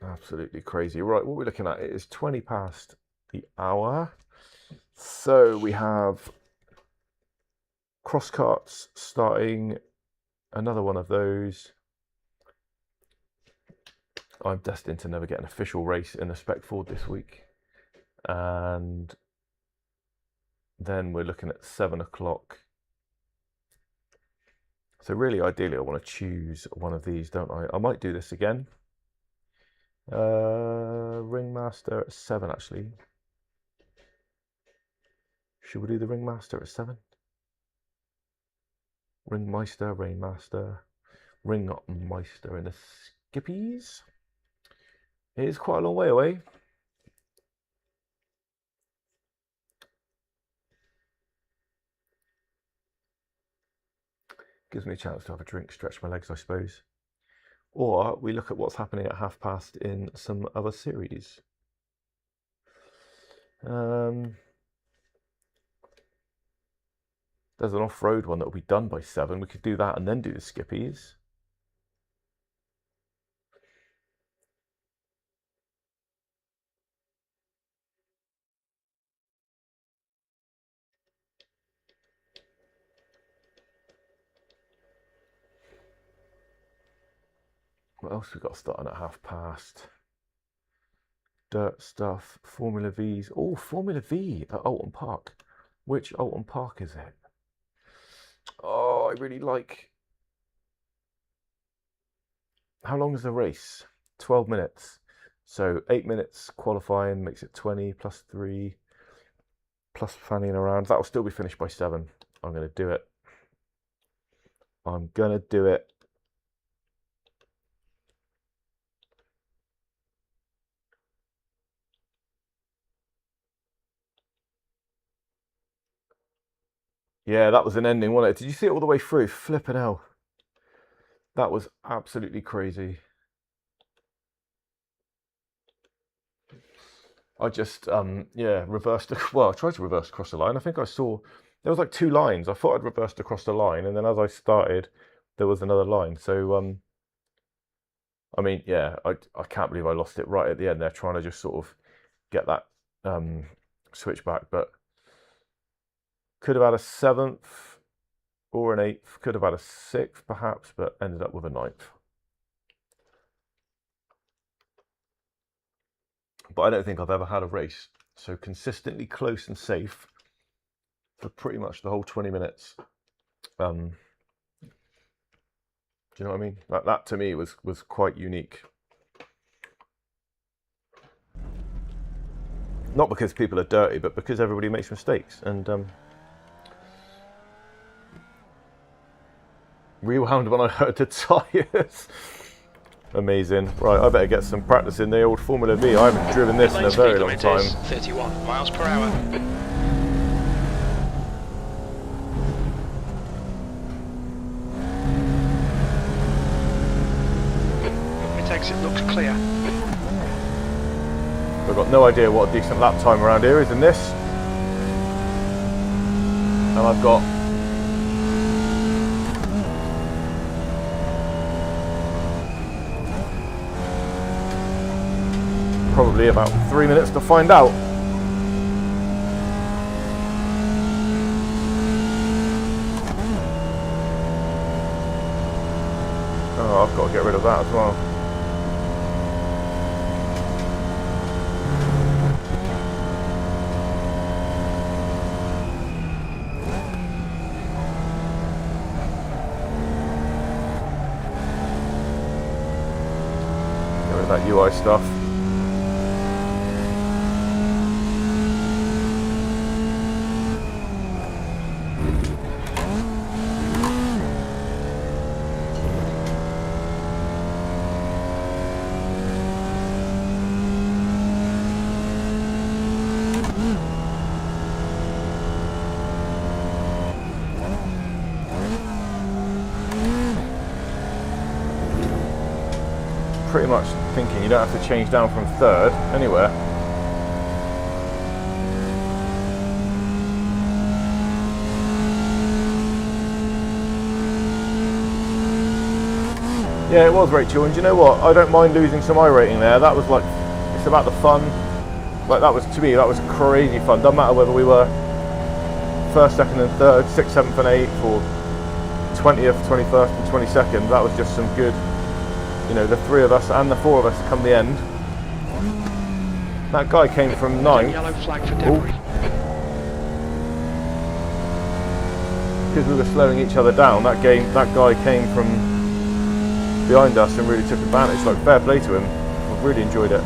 Absolutely crazy. Right, what we're looking at, it is 20 past the hour. So we have cross carts starting, another one of those. I'm destined to never get an official race in the Spec Ford this week. And then we're looking at 7 o'clock. So really, ideally, I want to choose one of these, don't I? I might do this again. Ringmaster at 7, actually. Should we do the Ringmaster at 7? Ringmeister, Rainmaster, Ringmeister in the skippies. It is quite a long way away. Gives me a chance to have a drink, stretch my legs, I suppose. Or we look at what's happening at past in some other series. There's an off-road one that will be done by 7. We could do that and then do the skippies. What else we got starting at past? Dirt stuff, Formula V's. Oh, Formula V at Alton Park. Which Alton Park is it? Oh, I really like... How long is the race? 12 minutes. So 8 minutes qualifying makes it 20 plus 3 plus fanning around. That'll still be finished by 7. I'm going to do it. I'm going to do it. Yeah, that was an ending, wasn't it? Did you see it all the way through? Flipping hell. That was absolutely crazy. I just, yeah, reversed. Well, I tried to reverse across the line. I think I saw, there was like 2 lines. I thought I'd reversed across the line. And then as I started, there was another line. So, I mean, yeah, I can't believe I lost it right at the end there, trying to just sort of get that switch back. But could have had a 7th or an 8th. Could have had a 6th perhaps, but ended up with a 9th. But I don't think I've ever had a race so consistently close and safe for pretty much the whole 20 minutes. Do you know what I mean? That to me was quite unique. Not because people are dirty, but because everybody makes mistakes. And rewound when I heard the tyres. Amazing. Right, I better get some practice in the old Formula V. I haven't driven this in a very long time. 31 miles per hour. It exit looks clear. I've got no idea what a decent lap time around here is in this. And I've got probably about 3 minutes to find out. Oh, I've got to get rid of that as well. Get rid of that UI stuff. Pretty much thinking you don't have to change down from 3rd anywhere. Yeah, it was Rachel, and do you know what? I don't mind losing some iRating there. That was like, it's about the fun. Like that was, to me, that was crazy fun. Doesn't matter whether we were 1st, 2nd and 3rd, 6th, 7th and 8th, or 20th, 21st and 22nd. That was just some good, you know, the 3 of us and the 4 of us come the end. That guy came from 9th. Yellow flag for debris. Because we were slowing each other down, that guy came from behind us and really took advantage. Like, fair play to him. I've really enjoyed it.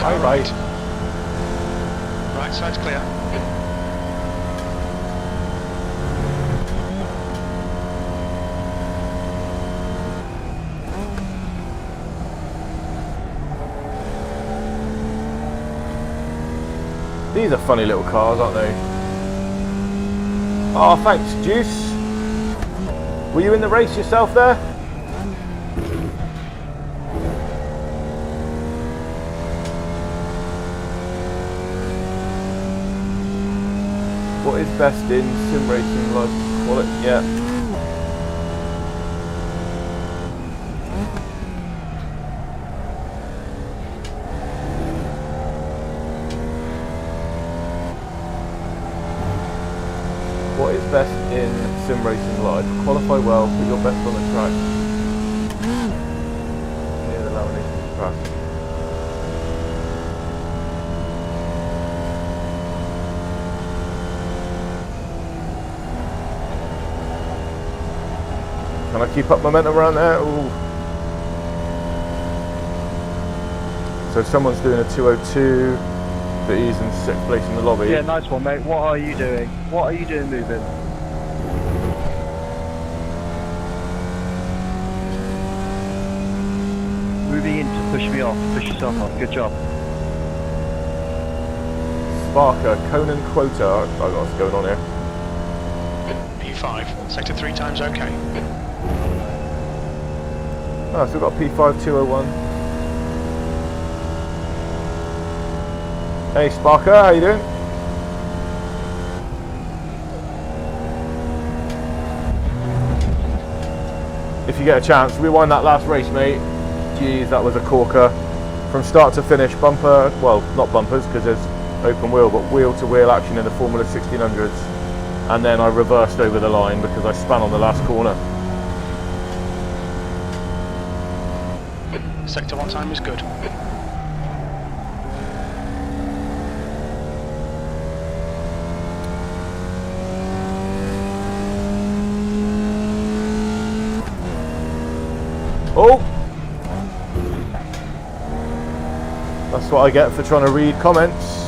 car right. Right side's clear. These are funny little cars, aren't they? Oh, thanks, Juice. Were you in the race yourself there? What is best in sim racing live quality? Yeah. What is best in sim racing live? Qualify well, put your best on the track. Near the lamination track. Can I keep up momentum around there? Ooh. So someone's doing a 202, but he's in 6th place in the lobby. Yeah, nice one, mate. What are you doing? What are you doing moving? Moving in to push me off, push yourself off. Good job. Sparker, Conan Quota. I got what's going on here. P5, sector 3 times okay. Oh, so we've got P5 201. Hey Sparker, how you doing? If you get a chance, rewind that last race, mate. Jeez, that was a corker. From start to finish, bumper, well, not bumpers because there's open wheel, but wheel to wheel action in the Formula 1600s. And then I reversed over the line because I spun on the last corner. Sector 1 time is good. Oh! That's what I get for trying to read comments.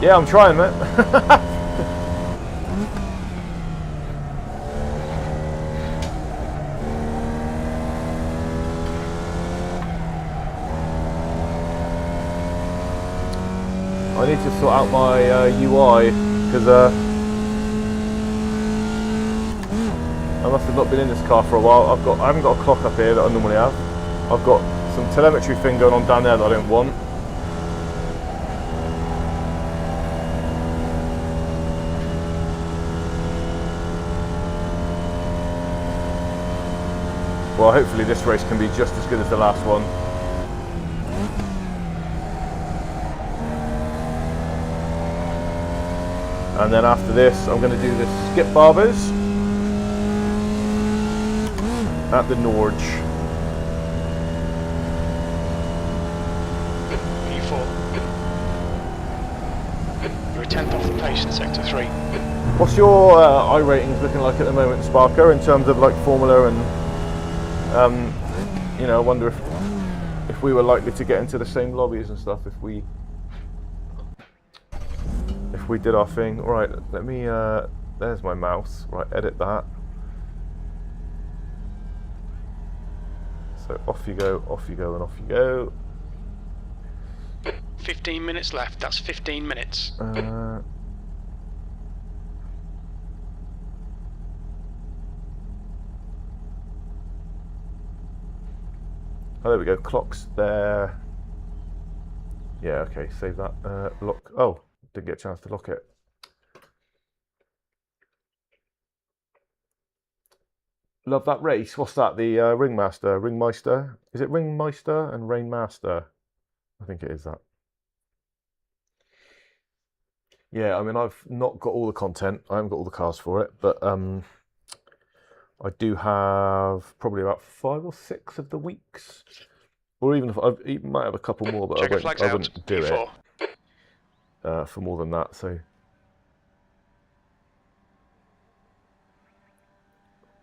Yeah, I'm trying, mate. I need to sort out my UI because I must have not been in this car for a while. I haven't got a clock up here that I normally have. I've got some telemetry thing going on down there that I don't want. Well, hopefully this race can be just as good as the last one. And then after this, I'm going to do the skip barbers at the Norge. P4. You're a 10th off the pace in sector 3. What's your iRatings looking like at the moment, Sparker, in terms of like formula and you know, I wonder if we were likely to get into the same lobbies and stuff if we did our thing. All right, let me. There's my mouse. Right, edit that. So off you go, and off you go. 15 minutes left. That's 15 minutes. Oh, there we go. Clock's there. Yeah, okay. Save that. Lock. Oh, didn't get a chance to lock it. Love that race. What's that? The Ringmeister. Is it Ringmeister and Rainmaster? I think it is that. Yeah, I mean, I've not got all the content. I haven't got all the cars for it, but I do have probably about 5 or 6 of the weeks, or even if I might have a couple more, but I wouldn't do P4. it for more than that. So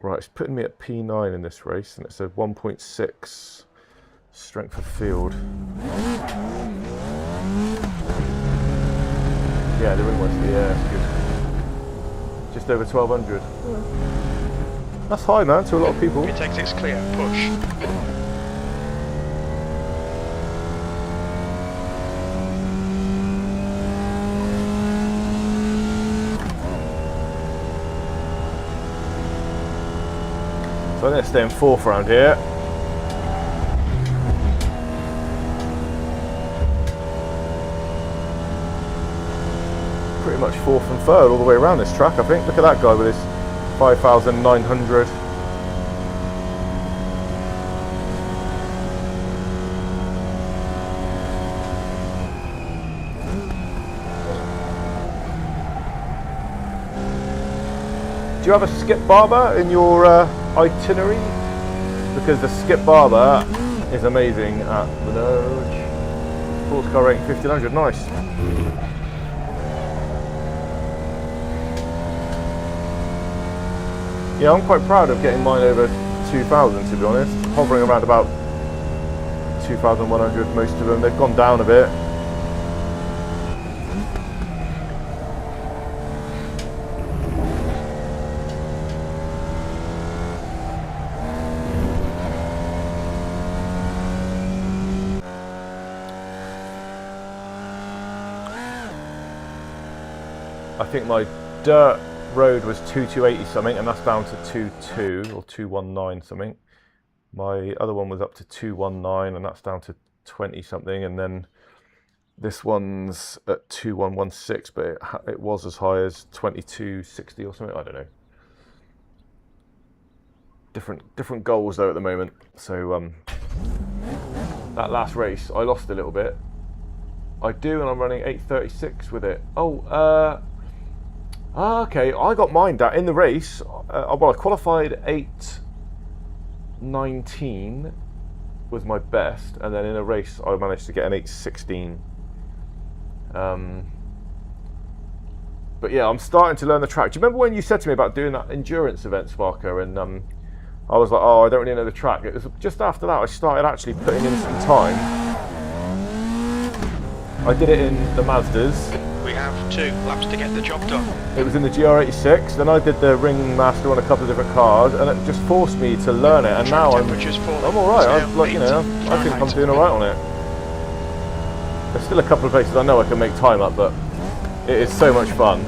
Right, it's putting me at P9 in this race, and it's a 1.6 strength of field. Yeah, they're in Wesley, yeah, it's good. Just over 1200. That's high, man, to a lot of people. It takes it's clear, push. So I'm going to stay in fourth round here. Pretty much fourth and third all the way around this track, I think. Look at that guy with his 5,900. Do you have a skip barber in your itinerary? Because the skip barber is amazing at Menage. Sports car rating 1500, nice. Yeah, I'm quite proud of getting mine over 2000, to be honest. Hovering around about 2100, most of them. They've gone down a bit. I think my dirt road was 2280 something, and that's down to 22 or 219 something. My other one was up to 219, and that's down to 20 something, and then this one's at 2116, but it was as high as 2260 or something. I don't know. Different goals though at the moment. So that last race I lost a little bit. I do, and I'm running 836 with it. Okay, I got mine down in the race. Well, I qualified 819 was my best, and then in a race I managed to get an 816. But yeah, I'm starting to learn the track. Do you remember when you said to me about doing that endurance event, Sparker? And I was like, oh, I don't really know the track. It was just after that I started actually putting in some time. I did it in the Mazdas. We have 2 laps to get the job done. It was in the GR86, then I did the Ringmaster on a couple of different cars, and it just forced me to learn it, and now I'm alright. I think I'm doing alright on it. There's still a couple of places I know I can make time up, but it is so much fun.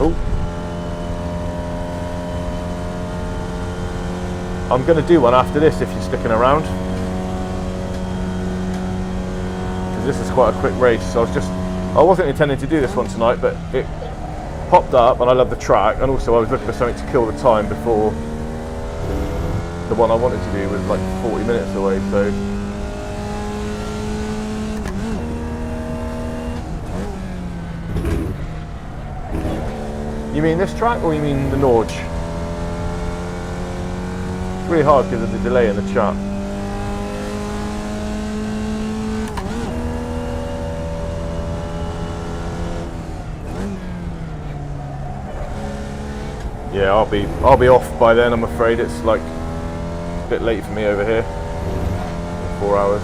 Oh. I'm going to do one after this if you're sticking around, because this is quite a quick race. So I wasn't intending to do this one tonight, but it popped up and I love the track, and also I was looking for something to kill the time before the one I wanted to do was like 40 minutes away. So you mean this track, or you mean the Norge? Really hard because of the delay in the chat. Yeah, I'll be off by then. I'm afraid it's like a bit late for me over here. 4 hours.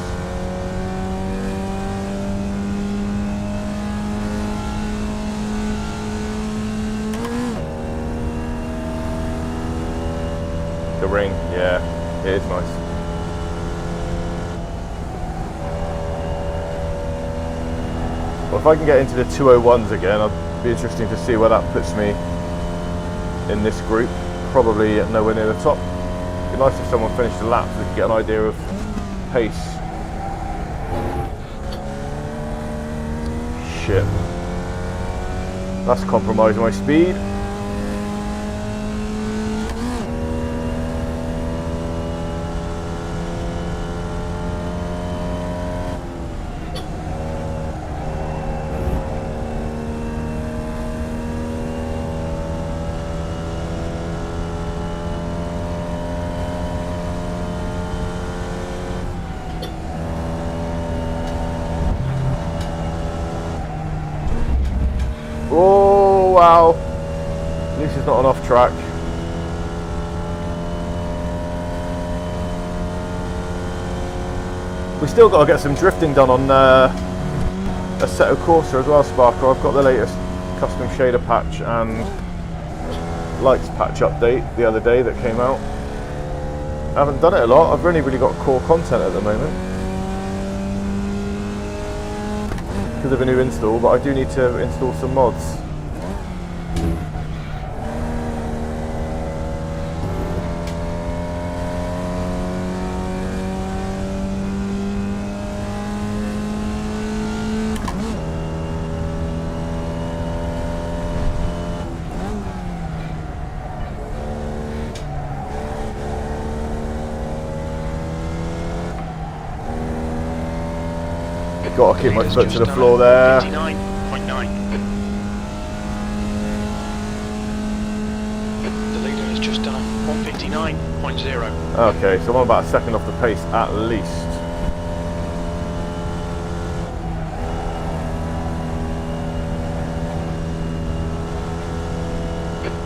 The ring, yeah, it is nice. Well, if I can get into the 201s again, it'll be interesting to see where that puts me in this group. Probably nowhere near the top. It'd be nice if someone finished the lap so we could get an idea of pace. Shit. That's compromising my speed. wow. At least it's not an off track. We still got to get some drifting done on Assetto Corsa as well, Sparker. I've got the latest custom shader patch and lights patch update the other day that came out. I haven't done it a lot. I've only really got core content at the moment because of a new install, but I do need to install some mods. Got to keep my foot to the floor there. 59.9. The leader has just done a 159.0. Okay, so I'm about a second off the pace at least.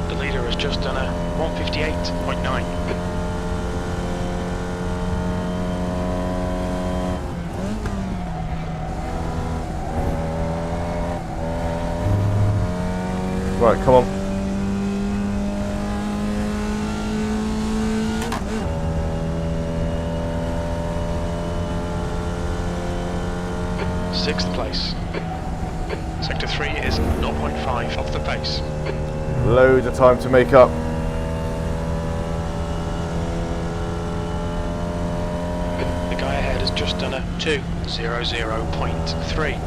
The leader has just done a 158.9. Right, come on. Sixth place. Sector 3 is 0.5 off the pace. Loads of time to make up. The guy ahead has just done a 2:00.3.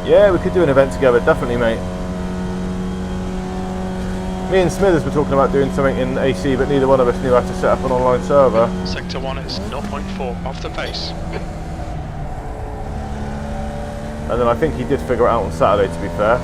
Yeah, we could do an event together, definitely, mate. Me and Smithers were talking about doing something in AC, but neither one of us knew how to set up an online server. Sector 1 is 0.4 off the pace. And then I think he did figure it out on Saturday, to be fair.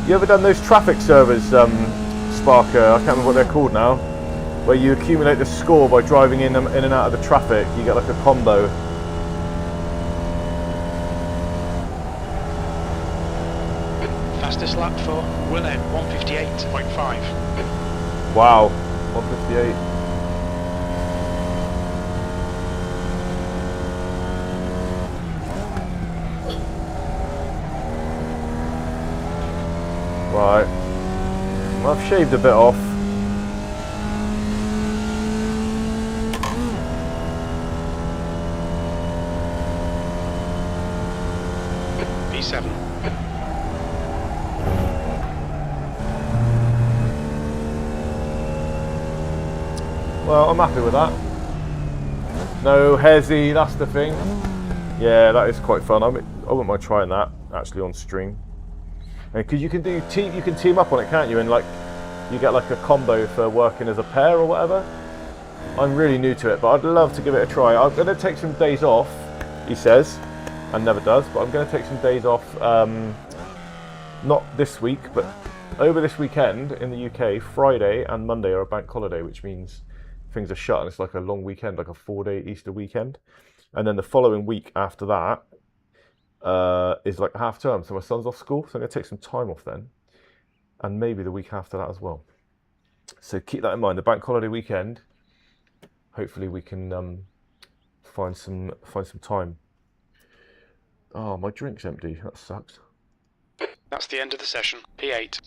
You ever done those traffic servers, Sparker? I can't remember what they're called now. Where you accumulate the score by driving in and out of the traffic. You get like a combo. Fastest lap for Willem, 158.5. Wow, 158. Right, well, I've shaved a bit off. P7. Well, I'm happy with that. No hezzy, that's the thing. Yeah, that is quite fun. I wouldn't mind trying that actually on stream. Because you can team up on it, can't you? And like, you get like a combo for working as a pair or whatever. I'm really new to it, but I'd love to give it a try. I'm going to take some days off, he says, and never does. But I'm going to take some days off, not this week, but over this weekend in the UK. Friday and Monday are a bank holiday, which means things are shut, and it's like a long weekend, like a 4-day Easter weekend. And then the following week after that is like half term, so my son's off school, so I'm going to take some time off then, and maybe the week after that as well. So keep that in mind. The bank holiday weekend, hopefully we can find some time. Oh, my drink's empty. That sucks. That's the end of the session. P8.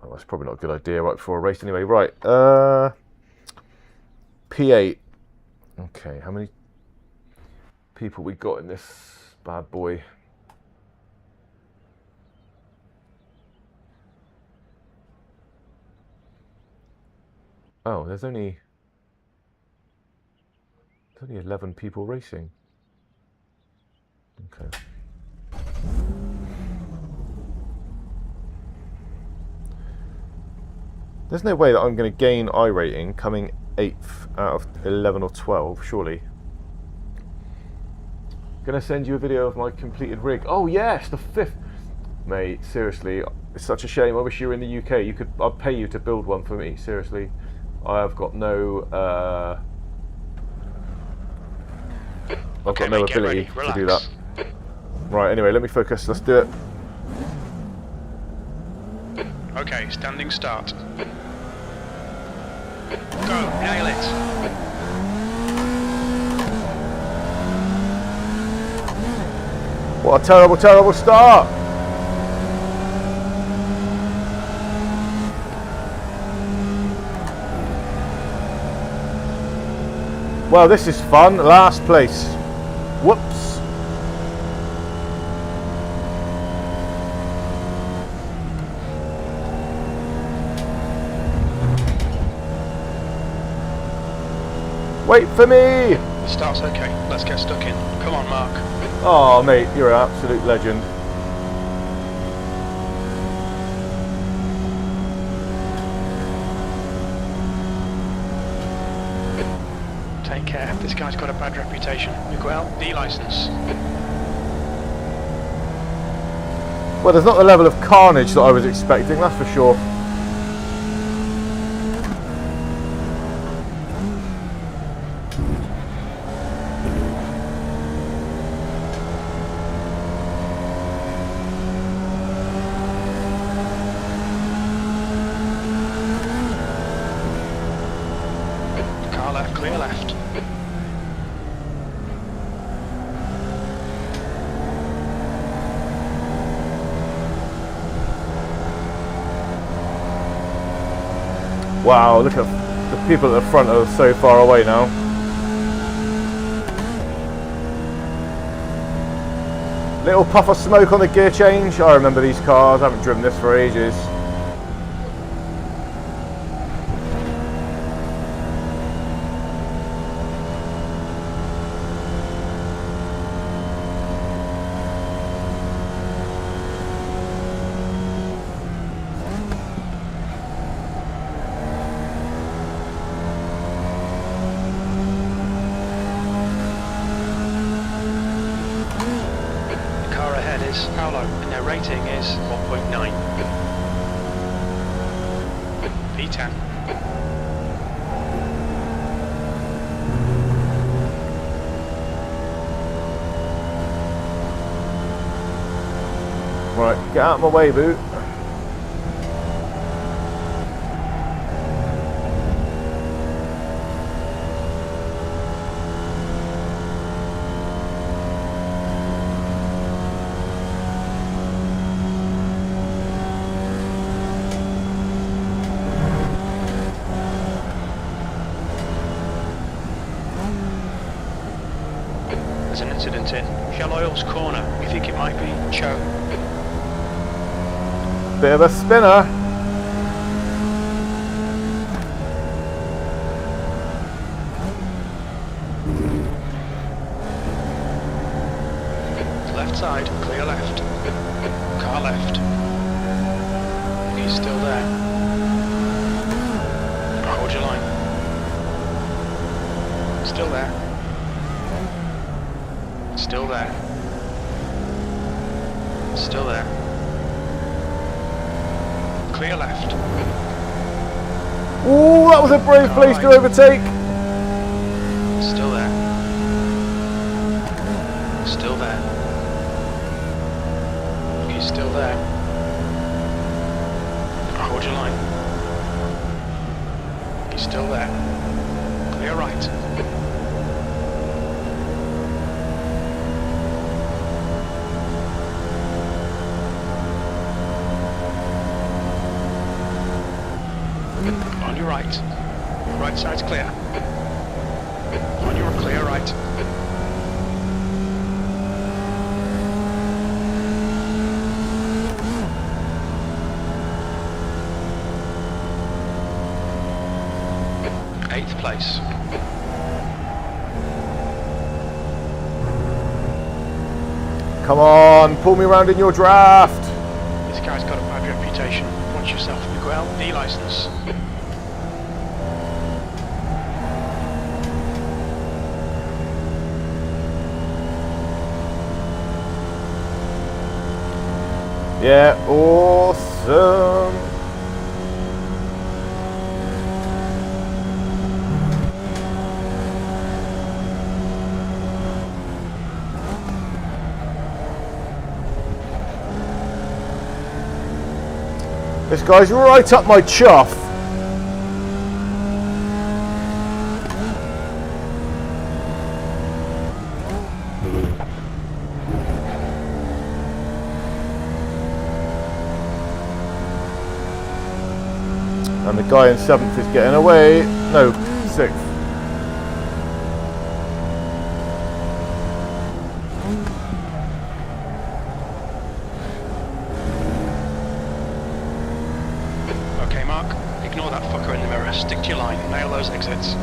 Well, that's probably not a good idea right before a race anyway. Right, P8. Okay, how many people we got in this bad boy? Oh, there's only 11 people racing. Okay. There's no way that I'm going to gain iRating coming 8th out of 11 or 12, surely. Gonna send you a video of my completed rig. Oh yes, the 5th. Mate, seriously, it's such a shame. I wish you were in the UK. I'd pay you to build one for me. Seriously, I have got no. I've got no ability to do that. Right. Anyway, let me focus. Let's do it. Okay, standing start. Go, nail it. What a terrible, terrible start! Well, this is fun. Last place. Whoops. Wait for me! The start's okay. Let's get stuck in. Come on, Mark. Oh, mate, you're an absolute legend. Take care. This guy's got a bad reputation. Miguel, D license. Well, there's not the level of carnage that I was expecting, that's for sure. Car left, clear left. Wow, look at the people at the front are so far away now. Little puff of smoke on the gear change. I remember these cars, I haven't driven this for ages. Paolo, and their rating is 1.9. P10. Right, get out of my way, boot. There's an incident in Shell Oil's corner. We think it might be Cho. Bit of a spinner. Left side, clear left. Car left. He's still there. Hold your line. Still there. Still there. Still there. Clear left. Ooh, that was a brave place to overtake. Still there. Still there. He's still there. Hold your line. He's still there. Clear right. On your right. Right side's clear. On your clear right. race. Come on, pull me around in your draft. This guy's got a bad reputation. Watch yourself, Miguel. D-license. Yeah, awesome. This guy's right up my chuff. And the guy in 7th is getting away. No, 6th. Okay, Mark. Ignore that fucker in the mirror. Stick to your line. Nail those exits.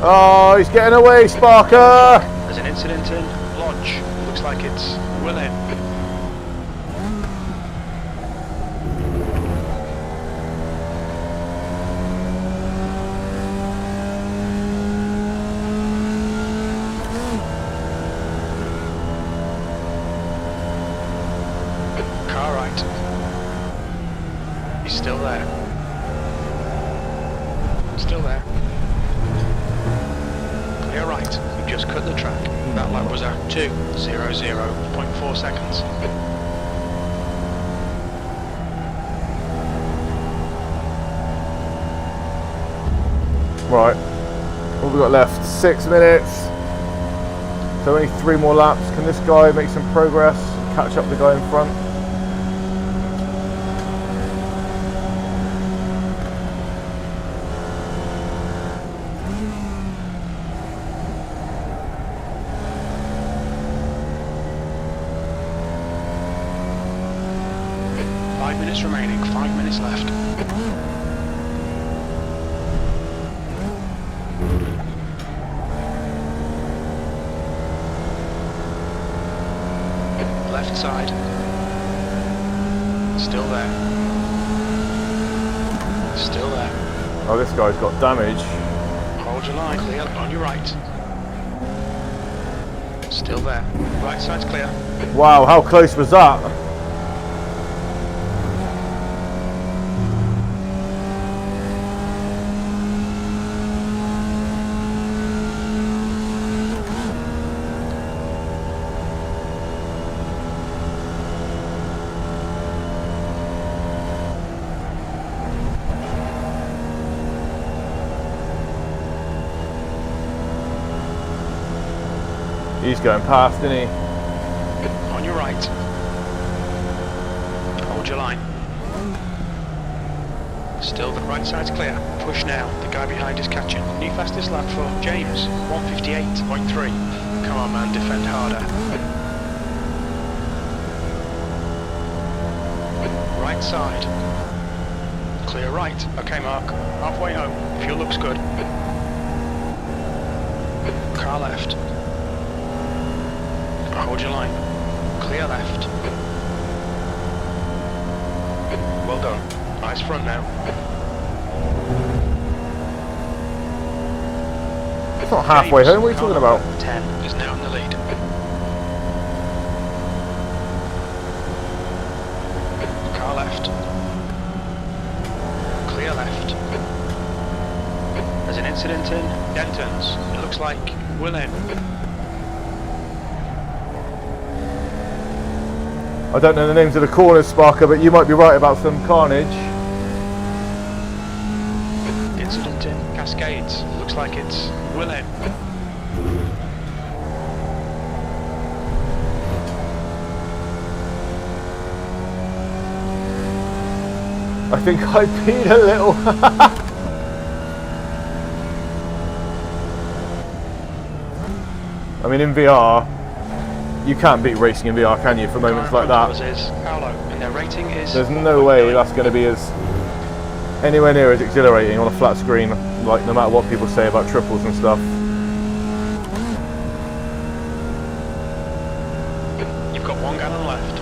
Oh, he's getting away, Sparker! There's an incident in Lodge. Looks like it's Willin. Car right. He's still there. Still there. Clear right. You just cut the track. That lap was at 2:00.4 seconds. Right, what have we got left? 6 minutes. So only 3 more laps. Can this guy make some progress? Catch up the guy in front? Remaining, 5 minutes left. Left side. Still there. Still there. Oh, this guy's got damage. Hold your line, clear on your right. Still there. Right side's clear. Wow, how close was that? He's going past, isn't he? On your right. Hold your line. Still the right side's clear. Push now. The guy behind is catching. New fastest lap for James. 1:58.3. Come on, man. Defend harder. Right side. Clear right. Okay, Mark. Halfway home. Fuel looks good. Car left. Hold your line. Clear left. Well done. Nice front now. It's not halfway home, what are you talking about? 10 is now in the lead. Car left. Clear left. There's an incident in Denton's. It looks like we'll in. I don't know the names of the corners, Sparker, but you might be right about some carnage. Incident in Cascades. Looks like it's Willem. I think I peed a little. I mean, in VR, you can't beat racing in VR, can you, for moments like that? Paolo, and their rating is There's no way that's going to be as anywhere near as exhilarating on a flat screen, like no matter what people say about triples and stuff. You've got 1 gallon left.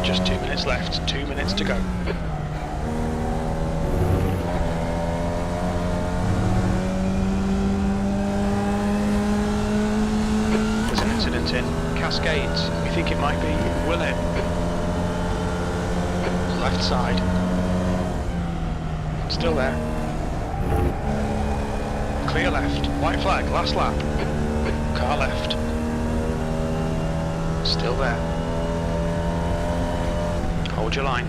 Just 2 minutes left, 2 minutes to go. There's an incident in Cascades. We think it might be Willet. Left side. Still there. Clear left. White flag, last lap. Car left. Still there. Hold your line.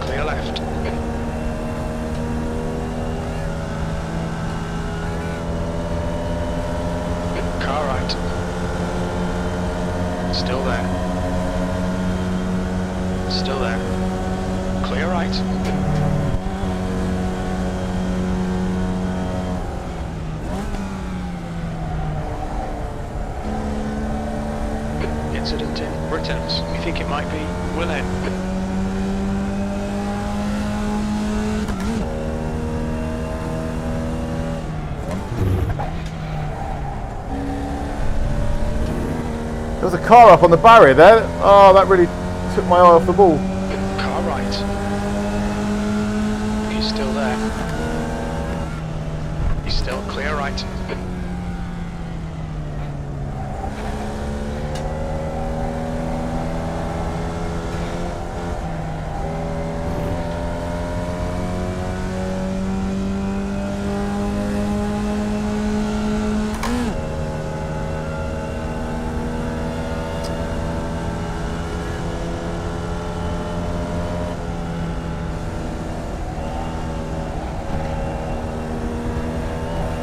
Clear left. Car right. Still there. Still there. Clear right. Incident in Britons. We think it might be Willet. There was a car up on the barrier there. Oh, that really took my eye off the ball. Car right. He's still there. He's still clear right.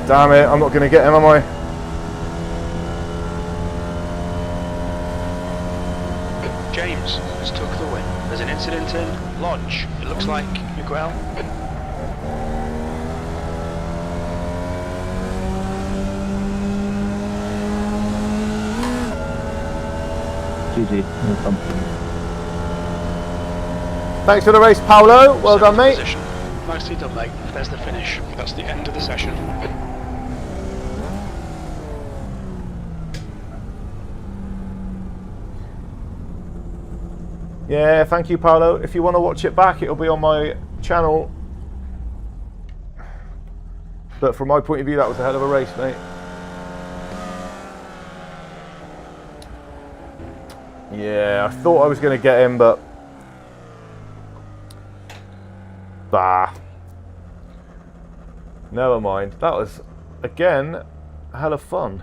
Damn it, I'm not going to get him, am I? James has took the win. There's an incident in Lodge. It looks like Miguel. GG, no problem. Thanks for the race, Paolo. Well done, mate. Position. Nicely done, mate. There's the finish. That's the end of the session. Yeah, thank you, Paolo. If you want to watch it back, it'll be on my channel. But from my point of view, that was a hell of a race, mate. Yeah, I thought I was going to get him, but... Bah. Never mind. That was, again, a hell of fun.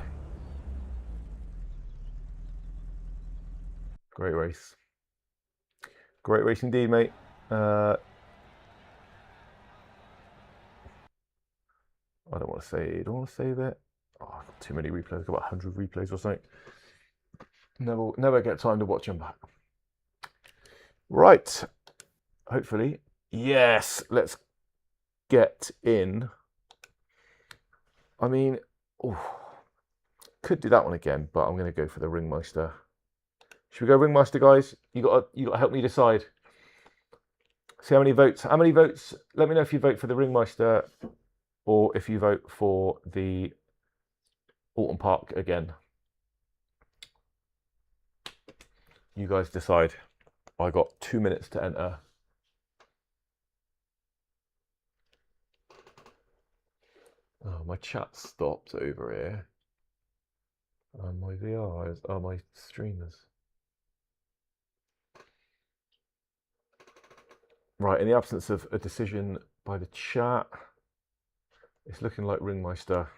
Great race. Great race indeed, mate. I don't want to say. Do I want to save it? Oh, I've got too many replays. I've got about 100 replays or something. Never get time to watch them back. Right. Hopefully. Yes. Let's get in. I mean, could do that one again, but I'm going to go for the Ringmeister. Should we go Ringmeister, guys? You got to help me decide. See how many votes. How many votes? Let me know if you vote for the Ringmeister or if you vote for the Alton Park again. You guys decide. I got 2 minutes to enter. Oh, my chat stopped over here. And my VR are my streamers. Right, in the absence of a decision by the chat, it's looking like Ringmeister.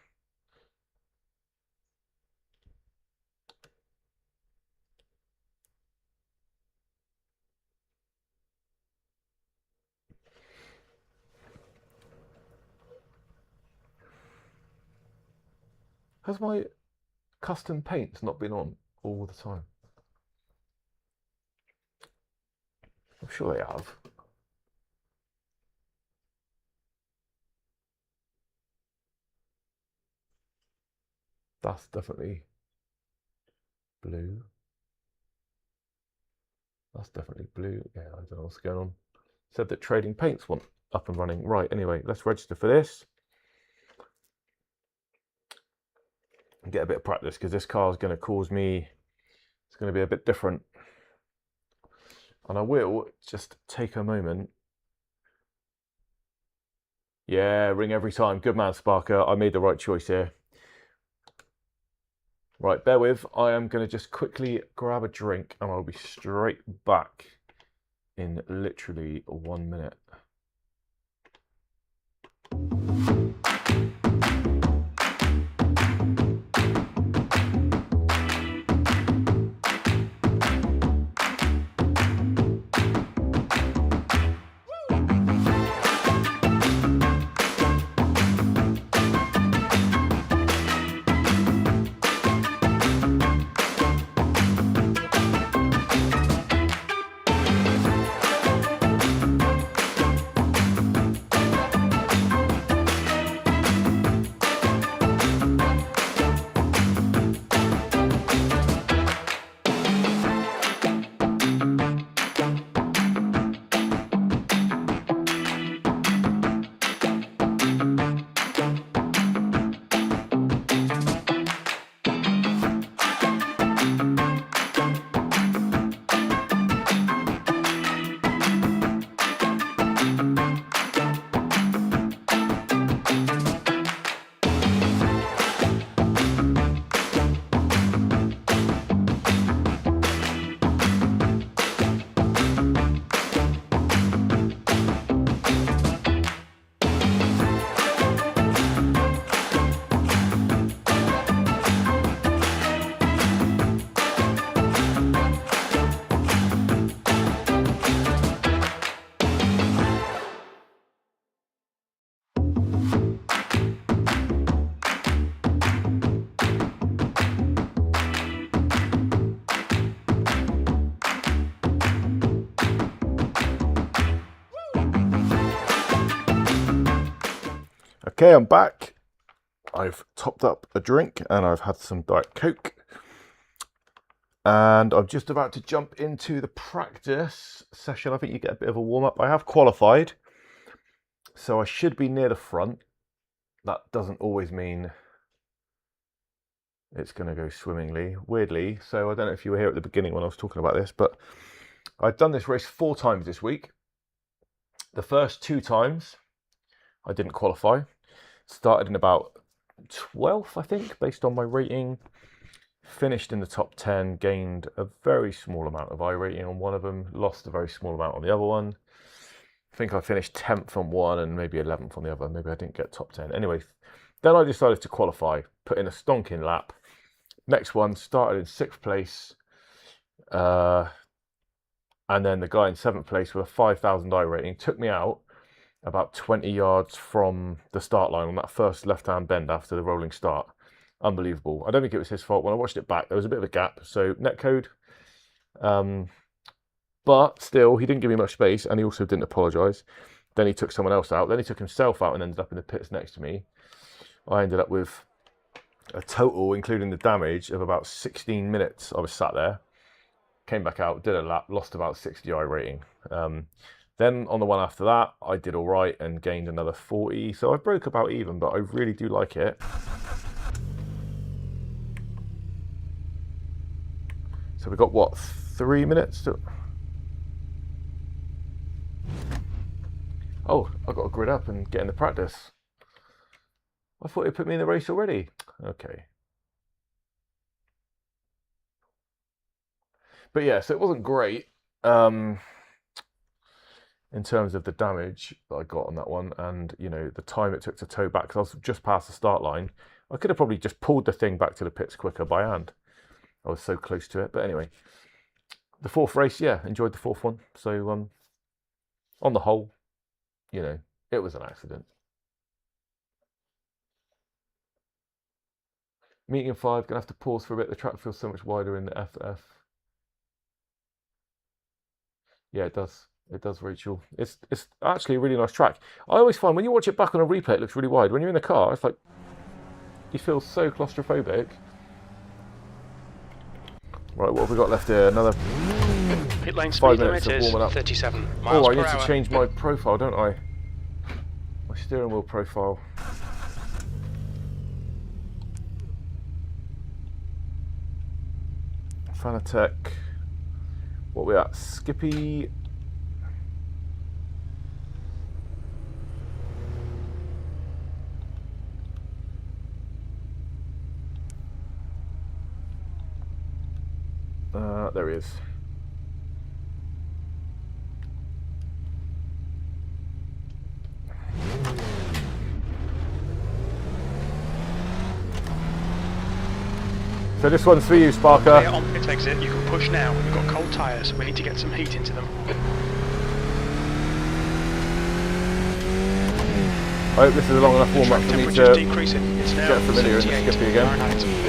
Has my custom paints not been on all the time? I'm sure they have. That's definitely blue. That's definitely blue. Yeah, I don't know what's going on. Said that trading paints want up and running. Right, anyway, let's register for this. And get a bit of practice, because this car is going to cause me, it's going to be a bit different. And I will just take a moment. Yeah, ring every time. Good man, Sparker. I made the right choice here. Right, bear with. I am going to just quickly grab a drink and I'll be straight back in literally 1 minute. Okay, I'm back. I've topped up a drink and I've had some Diet Coke. And I'm just about to jump into the practice session. I think you get a bit of a warm up. I have qualified, so I should be near the front. That doesn't always mean it's going to go swimmingly, weirdly. So I don't know if you were here at the beginning when I was talking about this, but I've done this race 4 times this week. The first 2 times I didn't qualify. Started in about 12th, I think, based on my rating. Finished in the top 10, gained a very small amount of iRating on one of them, lost a very small amount on the other one. I think I finished 10th on one and maybe 11th on the other. Maybe I didn't get top 10. Anyway, then I decided to qualify, put in a stonking lap. Next one, started in 6th place. And then the guy in 7th place with a 5,000 iRating took me out about 20 yards from the start line on that first left-hand bend after the rolling start. Unbelievable. I don't think it was his fault. When I watched it back, there was a bit of a gap. So netcode. But still, he didn't give me much space, and he also didn't apologise. Then he took someone else out. Then he took himself out and ended up in the pits next to me. I ended up with a total, including the damage, of about 16 minutes. I was sat there, came back out, did a lap, lost about 60 iRating. Then on the one after that, I did all right and gained another 40. So I broke about even, but I really do like it. So we've got, what, 3 minutes to... Oh, I've got to grid up and get in the practice. I thought it put me in the race already. Okay. But yeah, so it wasn't great in terms of the damage that I got on that one, and you know, the time it took to tow back, because I was just past the start line. I could have probably just pulled the thing back to the pits quicker by hand. I was so close to it. But anyway, the 4th race, yeah, enjoyed the 4th one. So on the whole, you know, it was an accident. Medium 5, gonna have to pause for a bit. The track feels so much wider in the FF. Yeah, it does. It does, Rachel. It's actually a really nice track. I always find when you watch it back on a replay, it looks really wide. When you're in the car, it's like you feel so claustrophobic. Right, what have we got left here? Another Pit lane 5 speed minutes limit of is warming up. 37 miles Oh, I per need hour. to change my profile, don't I? My steering wheel profile. Fanatec. What are we at? Skippy. There he is. So this one's for you, Sparker. Clear on pit exit, you can push now. We've got cold tyres, we need to get some heat into them. I hope this is a long enough warm up for me Temperature's to decreasing. It's now get familiar in the 78 Skippy again. Fahrenheit.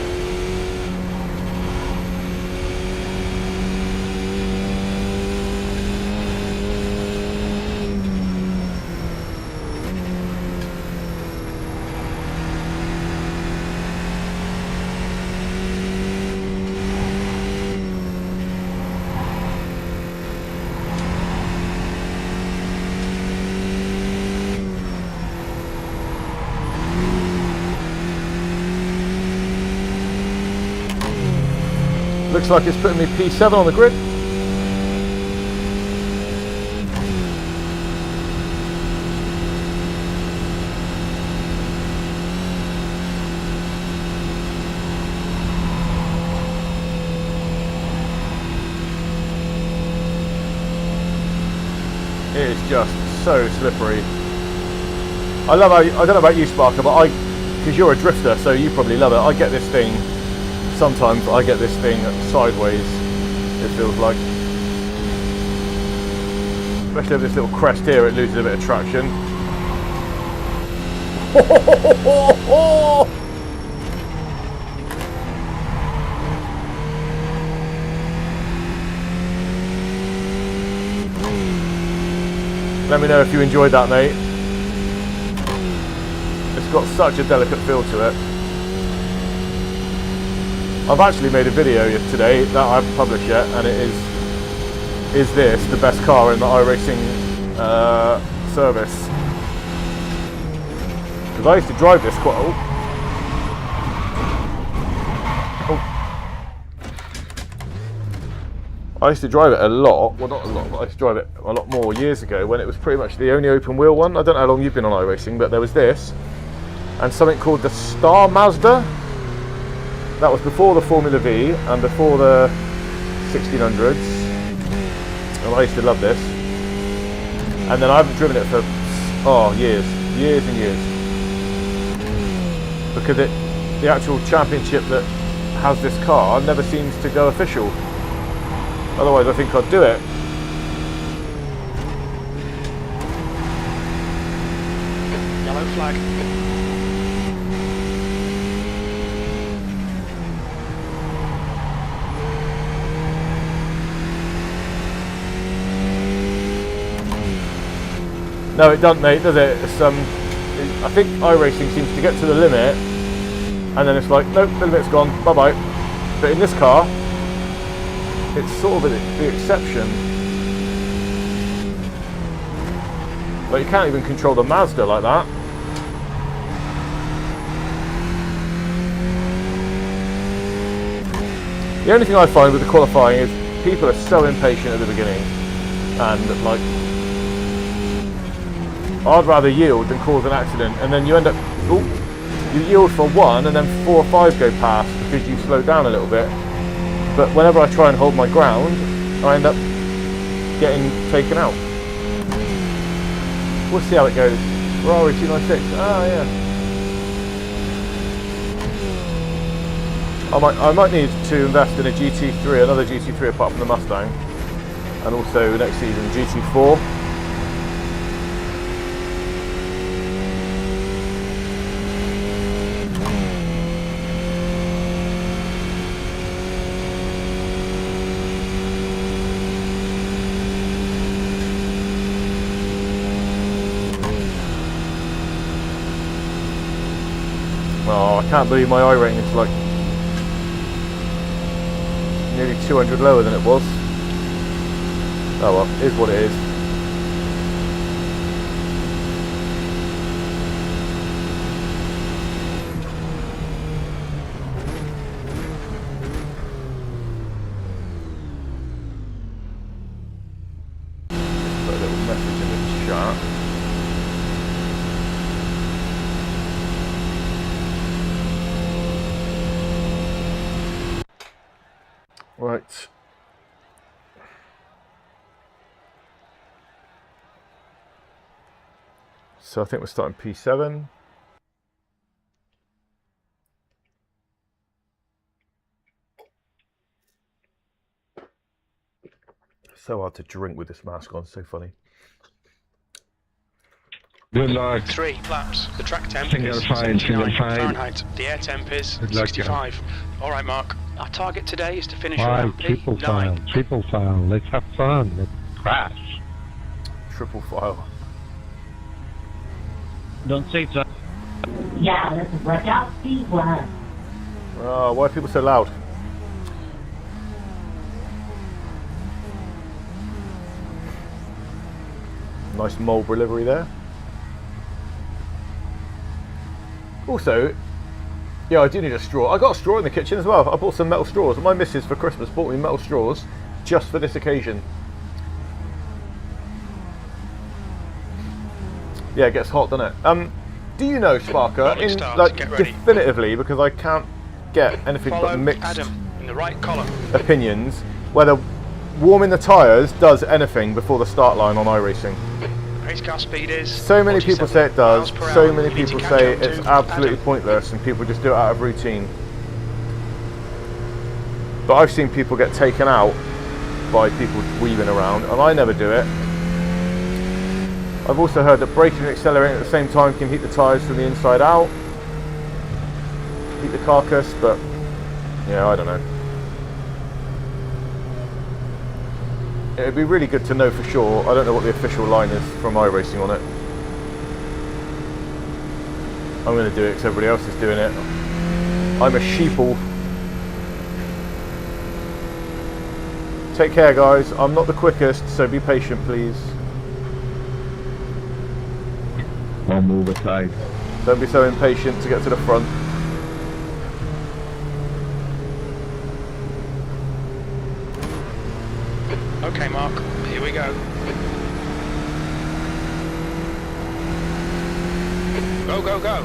Looks like it's putting me P7 on the grid. It is just so slippery. I love how, I don't know about you, Sparker, but because you're a drifter, so you probably love it. I get this thing, sometimes I get this thing sideways, it feels like. Especially with this little crest here, it loses a bit of traction. Let me know if you enjoyed that, mate. It's got such a delicate feel to it. I've actually made a video today that I haven't published yet, and it is this the best car in the iRacing service? Because I used to drive this quite. I used to drive it a lot. Well, not a lot, but I used to drive it a lot more years ago when it was pretty much the only open wheel one. I don't know how long you've been on iRacing, but there was this and something called the Star Mazda. That was before the Formula V and before the 1600s, and I used to love this. And then I haven't driven it for years and years, because the actual championship that has this car never seems to go official. Otherwise I think I'd do it. Yellow flag. No, it doesn't, mate, does it? It's, I think iRacing seems to get to the limit, and then it's like, nope, the limit's gone, bye-bye. But in this car, it's sort of the exception. Like, you can't even control the Mazda like that. The only thing I find with the qualifying is people are so impatient at the beginning, and like, I'd rather yield than cause an accident, and then you end up, you yield for one and then 4 or 5 go past because you slow down a little bit. But whenever I try and hold my ground, I end up getting taken out. We'll see how it goes. Ferrari 296, yeah. I might need to invest in a GT3, another GT3 apart from the Mustang, and also next season GT4. Oh, I can't believe my iRating is like nearly 200 lower than it was. Oh well, it is what it is. Just put a little message in the chat. Right. So I think we're starting P7. So hard to drink with this mask on, so funny. Good luck. 3 laps. The track temp Single is file, 79 single file. Fahrenheit. The air temp is Good luck, 65. All right, Mark. Our target today is to finish Why, around triple file, P9. triple file. Let's have fun. Let's crash. Triple file. Don't say that. Yeah, let's work out P1. Oh, why are people so loud? Nice Marlboro livery there. Also, yeah, I do need a straw. I got a straw in the kitchen as well. I bought some metal straws. My missus for Christmas bought me metal straws just for this occasion. Yeah, it gets hot, doesn't it? Do you know, Sparker, Rolling in start, like get ready. definitively, because I can't get anything Follow but mixed Adam in the right column. opinions, whether warming the tyres does anything before the start line on iRacing? Race car speed is So many people 47 say it does, miles per so hour. many You need to people catch say up it's to absolutely Adam. pointless and people just do it out of routine. But I've seen people get taken out by people weaving around, and I never do it. I've also heard that braking and accelerating at the same time can heat the tyres from the inside out, heat the carcass, but yeah, I don't know. It'd be really good to know for sure. I don't know what the official line is from iRacing on it. I'm going to do it because everybody else is doing it. I'm a sheeple. Take care, guys. I'm not the quickest, so be patient, please. I'll move aside. Don't be so impatient to get to the front. Okay, Mark, here we go. Go, go, go.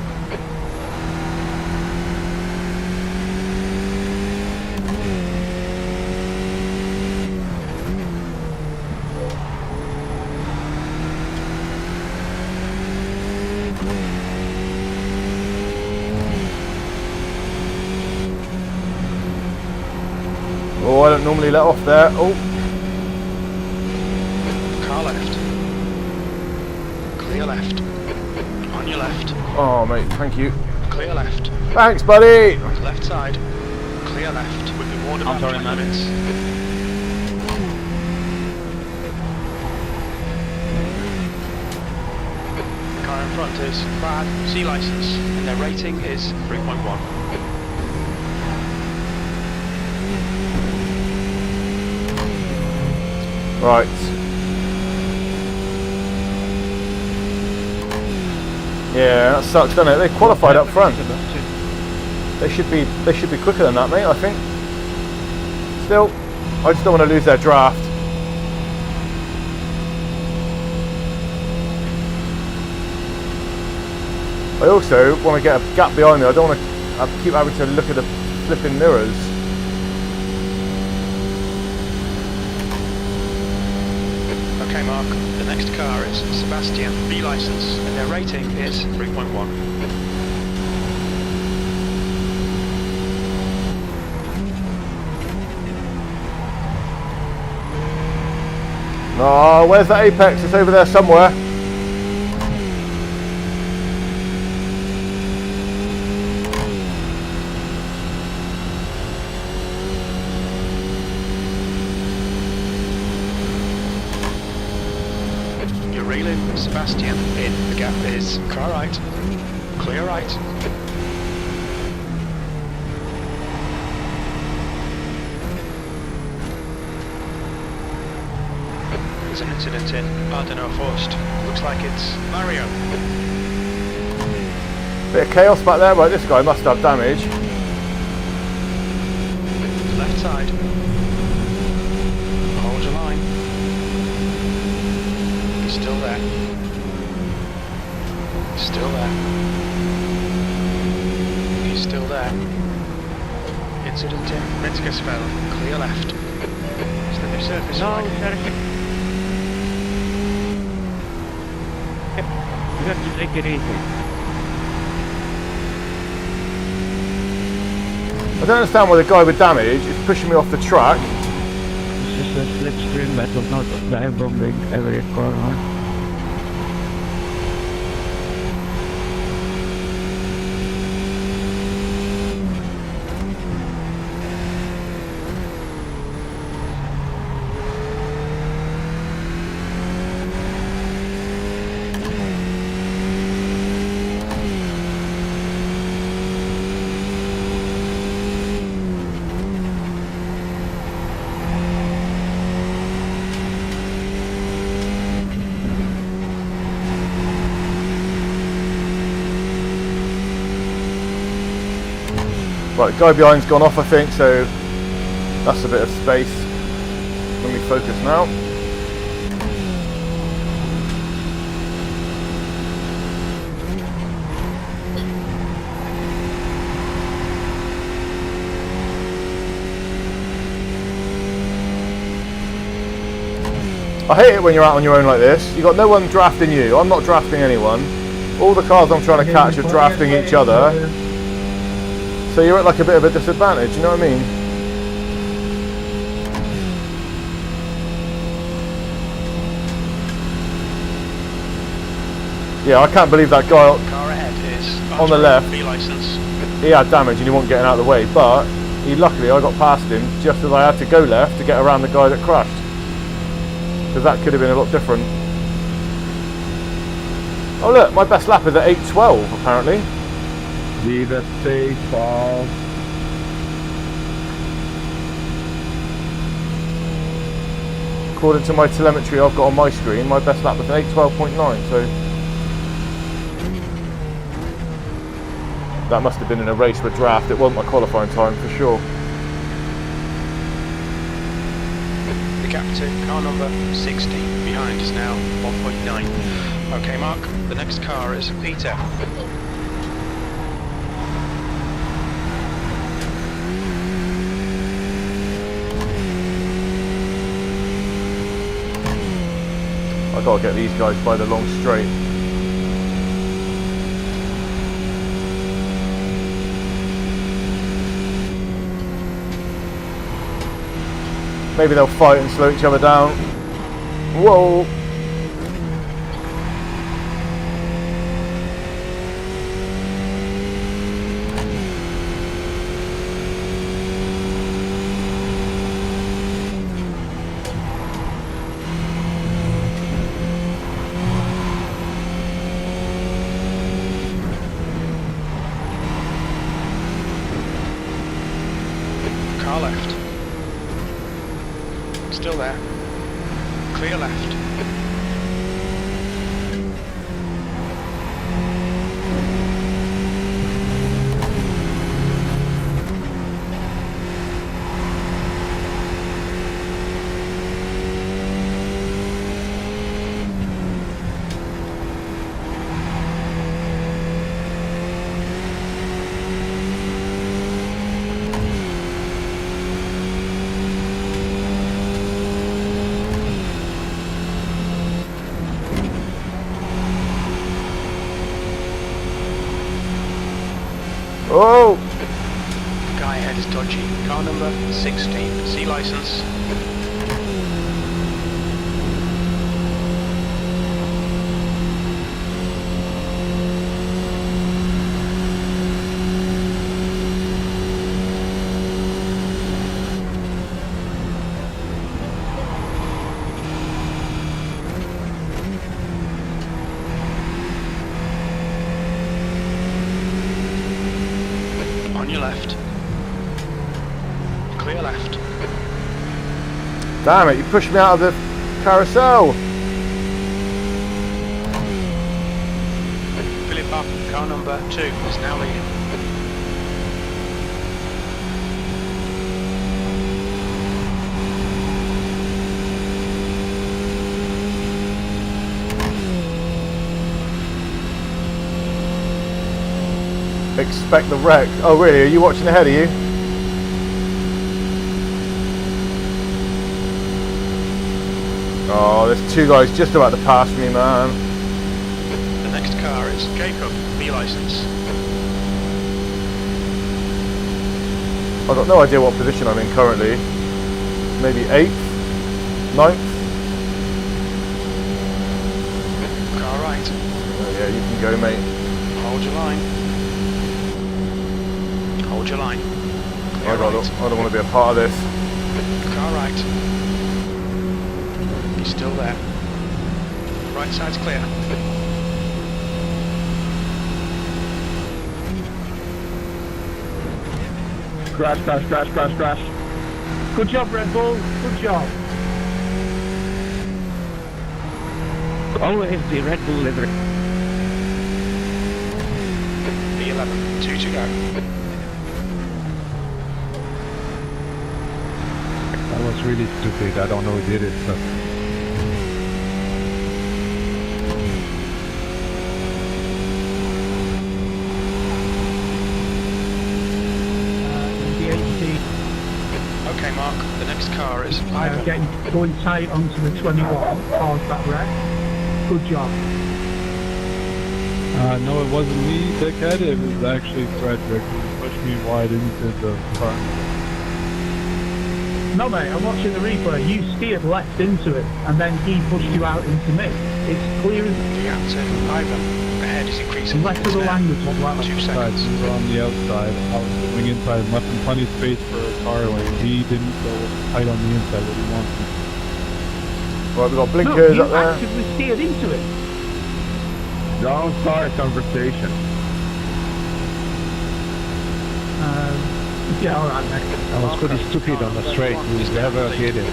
Oh, I don't normally let off there. Oh, Car left. Clear left. On your left. oh, mate, thank you. Clear left. Thanks, buddy. Left side. Clear left. We've been warned about 20 minutes. The car in front is bad C license and their rating is 3.1. Right. Yeah, that sucks, doesn't it? They qualified up front. They should be quicker than that, mate, I think. Still, I just don't want to lose their draft. I also want to get a gap behind me. I don't want to keep having to look at the flipping mirrors. Okay, Mark, the next car is Sebastian, B license, and their rating is 3.1. Oh, where's the apex? It's over there somewhere. You're reeling, Sebastian, in, the gap is car right, clear right. There's an incident in Ardeno Forst. Looks like it's Mario. Bit of chaos back there. Right, this guy must have damage. Left side. Hold your line. He's still there. He's still there. He's still there. Incident in Metzgersfeld. Clear left. Slippery surface. No, right. you have to take it easy. I don't understand why the guy with damage is pushing me off the track. It's just a slipstream that will not dive bombing every corner. Right, the guy behind's gone off, I think, so that's a bit of space. Let me focus now. I hate it when you're out on your own like this. You've got no one drafting you. I'm not drafting anyone. All the cars I'm trying to catch are drafting each other. So you're at like a bit of a disadvantage, you know what I mean? Yeah, I can't believe that guy Car ahead is on the left. B license. He had damage and he wasn't getting out of the way, but luckily I got past him just as I had to go left to get around the guy that crashed. Because that could have been a lot different. Oh look, my best lap is at 8:12 apparently. Leave it safe, Paul. According to my telemetry I've got on my screen, my best lap was an 8:12.9, so that must have been in a race with draft. It wasn't my qualifying time for sure. The gap to car number 60 behind is now 1.9. Okay, Mark, the next car is Peter. I gotta get these guys by the long straight. Maybe they'll fight and slow each other down. Whoa! Car left. Still there. Clear left. Oh! Guy ahead is dodgy. Car number 16. C license. On your left. Clear left. Damn it, you pushed me out of the Carousel. Philip up, car number 2 is now leading. Expect the wreck. Oh really, are you watching ahead of you? Oh, there's two guys just about to pass me, man. The next car is Jacob, B licence. I've got no idea what position I'm in currently. Maybe 8th? 9th? Car right. Oh, yeah, you can go, mate. Hold your line. Hold your line. Clear I don't want to be a part of this. Car right. He's still there. Right side's clear. Crash. Good job, Red Bull. Good job. Always the Red Bull livery. B11, 2 to go. That was really stupid. I don't know who did it, but The 80, Okay, Mark, the next car is Ivan. going tight onto the 21, caused that wreck. Good job. no, it wasn't me, dickhead. It was actually Frederick who pushed me wide into the car. No, mate, I'm watching the replay. You steered left into it, and then he pushed you out into me. It's clear as The answer, Ivan. Ahead is increasing. left of the language was like 2 Right, seconds. we were on the outside. I was going inside, left him plenty of space for a car lane. He didn't go tight on the inside what he wanted. Right, we've got no, blinkers you up there. actively steered into it. Don't start a conversation. Yeah, all right, mate. I was pretty stupid on the straight. We never hit it.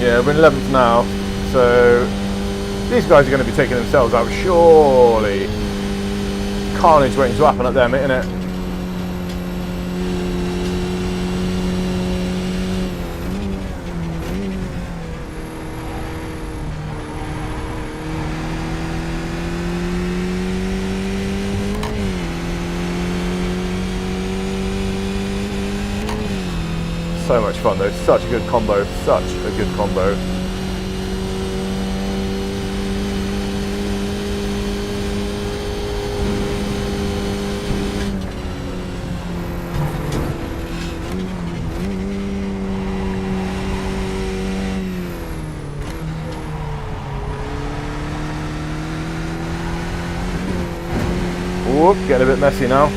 Yeah, we're in 11th now, so these guys are going to be taking themselves out, surely. Carnage waiting to happen up there, mate, innit? So much fun though, such a good combo, such a good combo. Whoop, getting a bit messy now.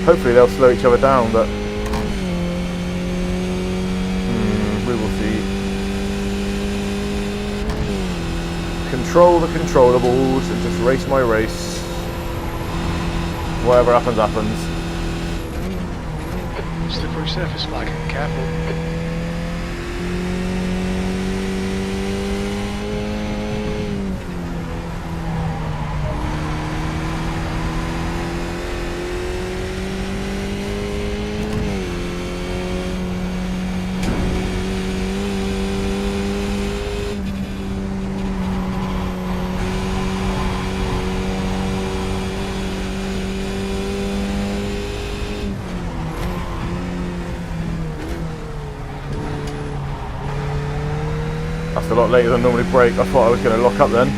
Hopefully they'll slow each other down, but we will see. Control the controllables and just race my race. Whatever happens, happens. Slippery surface flag, careful. That's a lot later than normally brake. I thought I was going to lock up then.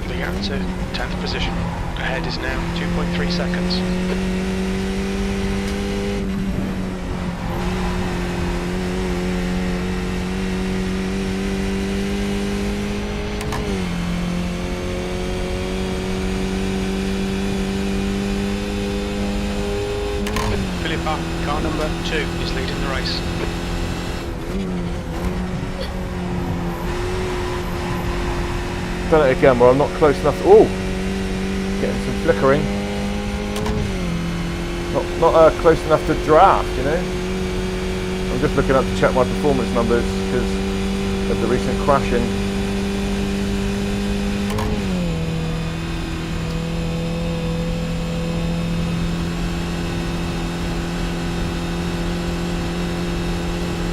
The answer, 10th position. Ahead is now 2.3 seconds. Car number 2 is leading the race. done it again where I'm not close enough. Oh, getting some flickering. Not close enough to draft, you know. I'm just looking up to check my performance numbers because of the recent crashing.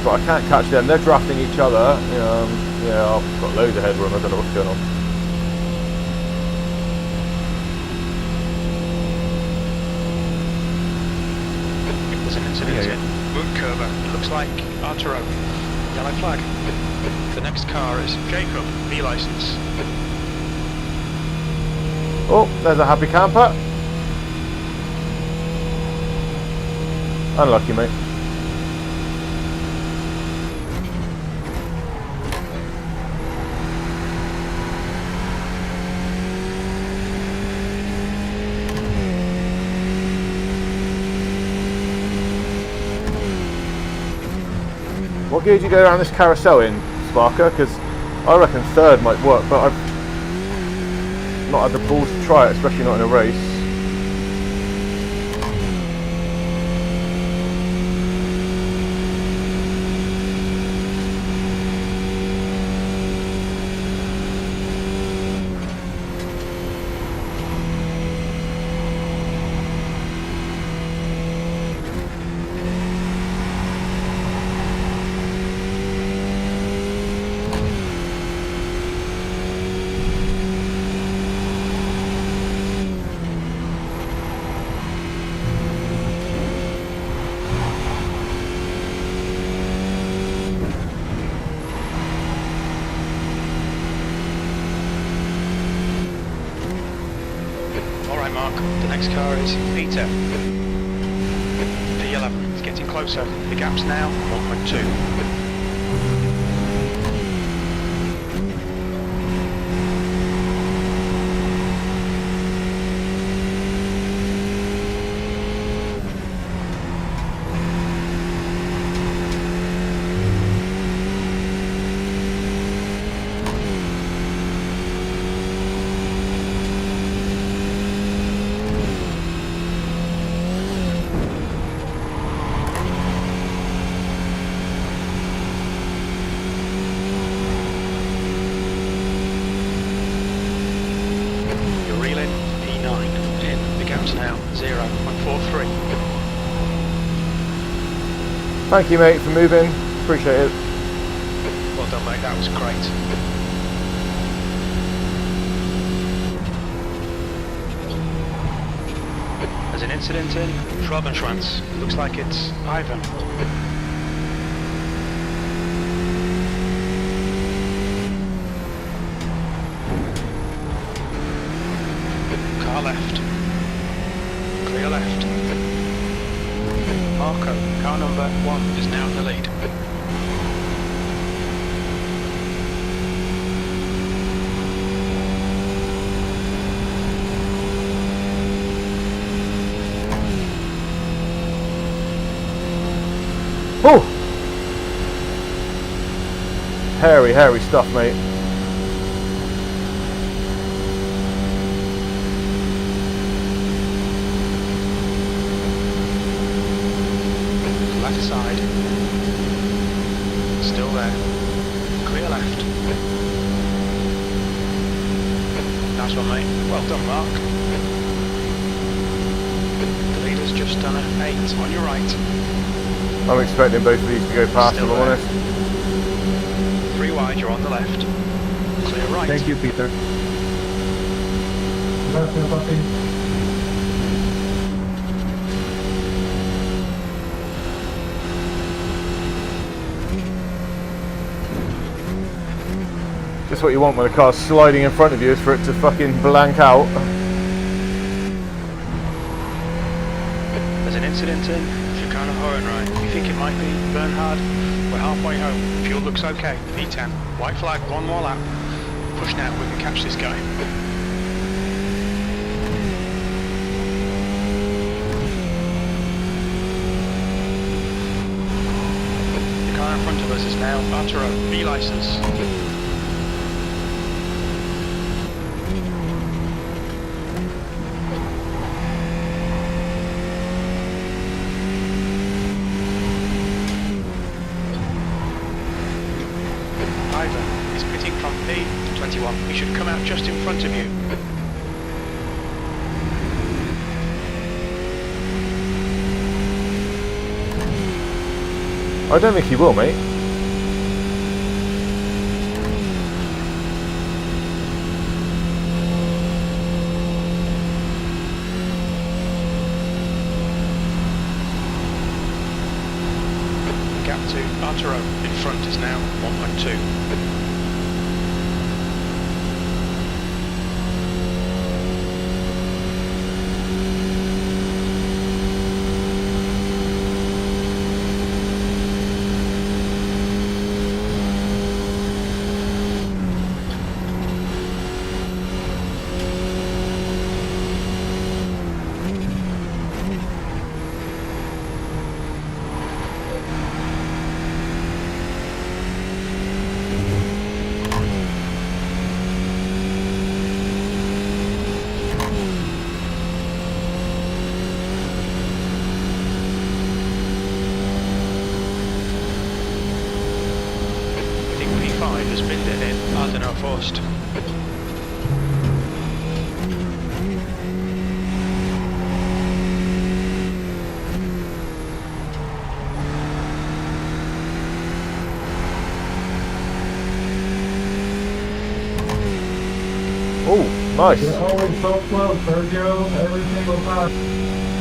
But I can't catch them. They're drafting each other. Yeah, I've got loads of headroom. I don't know what's going on. There's an incident in Wood Curver. It looks like Arturo. Yellow flag. The next car is Jacob, B license. Oh, there's a happy camper. Unlucky, mate. What gear do you go around this carousel in, Sparker? Because I reckon third might work, but I've not had the balls to try it, especially not in a race. The next car is Peter. P11, it's getting closer. The gap's now 1.2. Thank you, mate, for moving. Appreciate it. Well done, mate. That was great. There's an incident in Schwabenschwanz. Looks like it's Ivan. Car left. Clear left. Marco, car number 1 is now in the lead. Oh! Hairy stuff, mate. Left side. Still there. Clear left. Nice one, mate. Well done, Mark. The leader's just done an 8 on your right. I'm expecting both of these to go past, if I'm honest. 3 wide, you're on the left. Clear right. Thank you, Peter. Just what you want when a car's sliding in front of you is for it to fucking blank out. There's an incident in Chicana Hohenreich. You think it might be Bernhard? We're halfway home. Fuel looks okay. P10. White flag, 1 more lap. Push now, we can catch this guy. The car in front of us is now Arturo, B license. driver is pitting from P21. He should come out just in front of you. I don't think he will, mate. Gap to Arturo in front is now 1.2. Has been in Ardenau Forst. Oh, nice. You're always so close, Sergio. Every single time.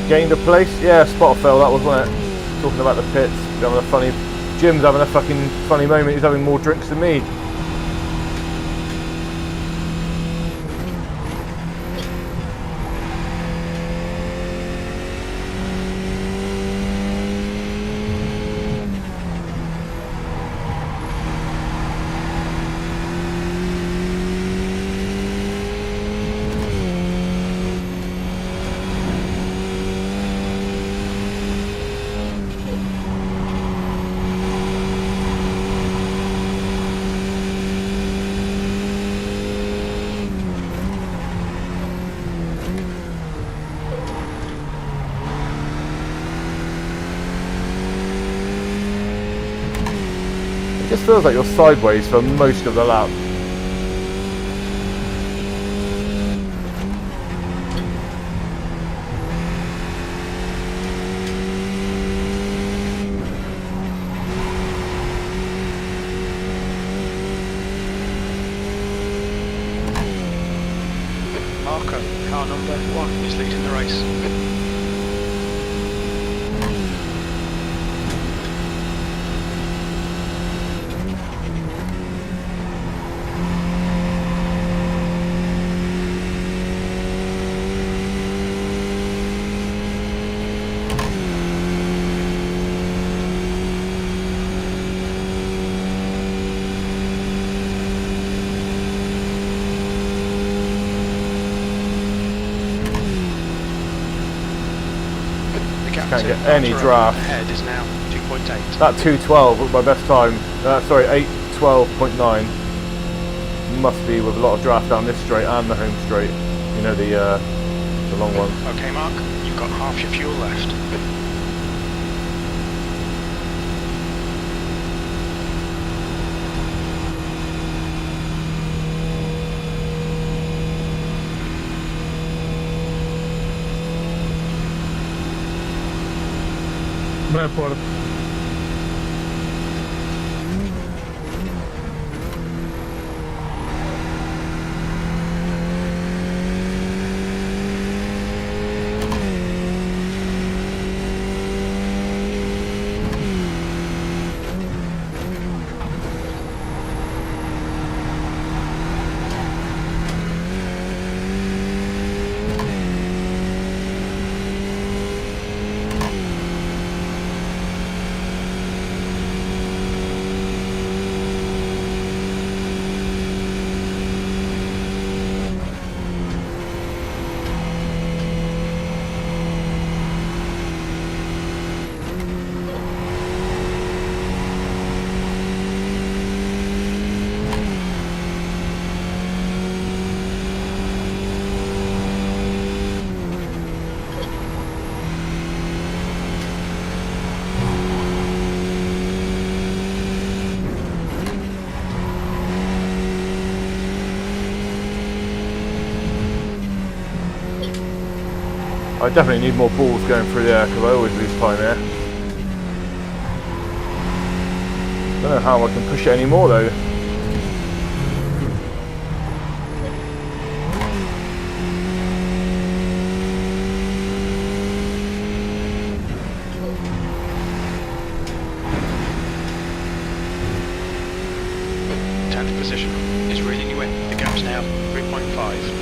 Gained a place. Yeah, spot fell, that was, wasn't it? Talking about the pits. Having a funny... Jim's having a fucking funny moment. He's having more drinks than me. It just feels like you're sideways for most of the lap. Marco, car number 1, is leading the race. Can't get any draft. Ahead is now 2.8. That 2:12 was my best time. Sorry, 8:12.9 must be with a lot of draft down this straight and the home straight. You know, the long one. Okay, Mark, you've got half your fuel left. Vai fora. I definitely need more balls going through there because I always lose time here. Don't know how I can push it anymore though. Position is reading you in. The gap's now 3.5.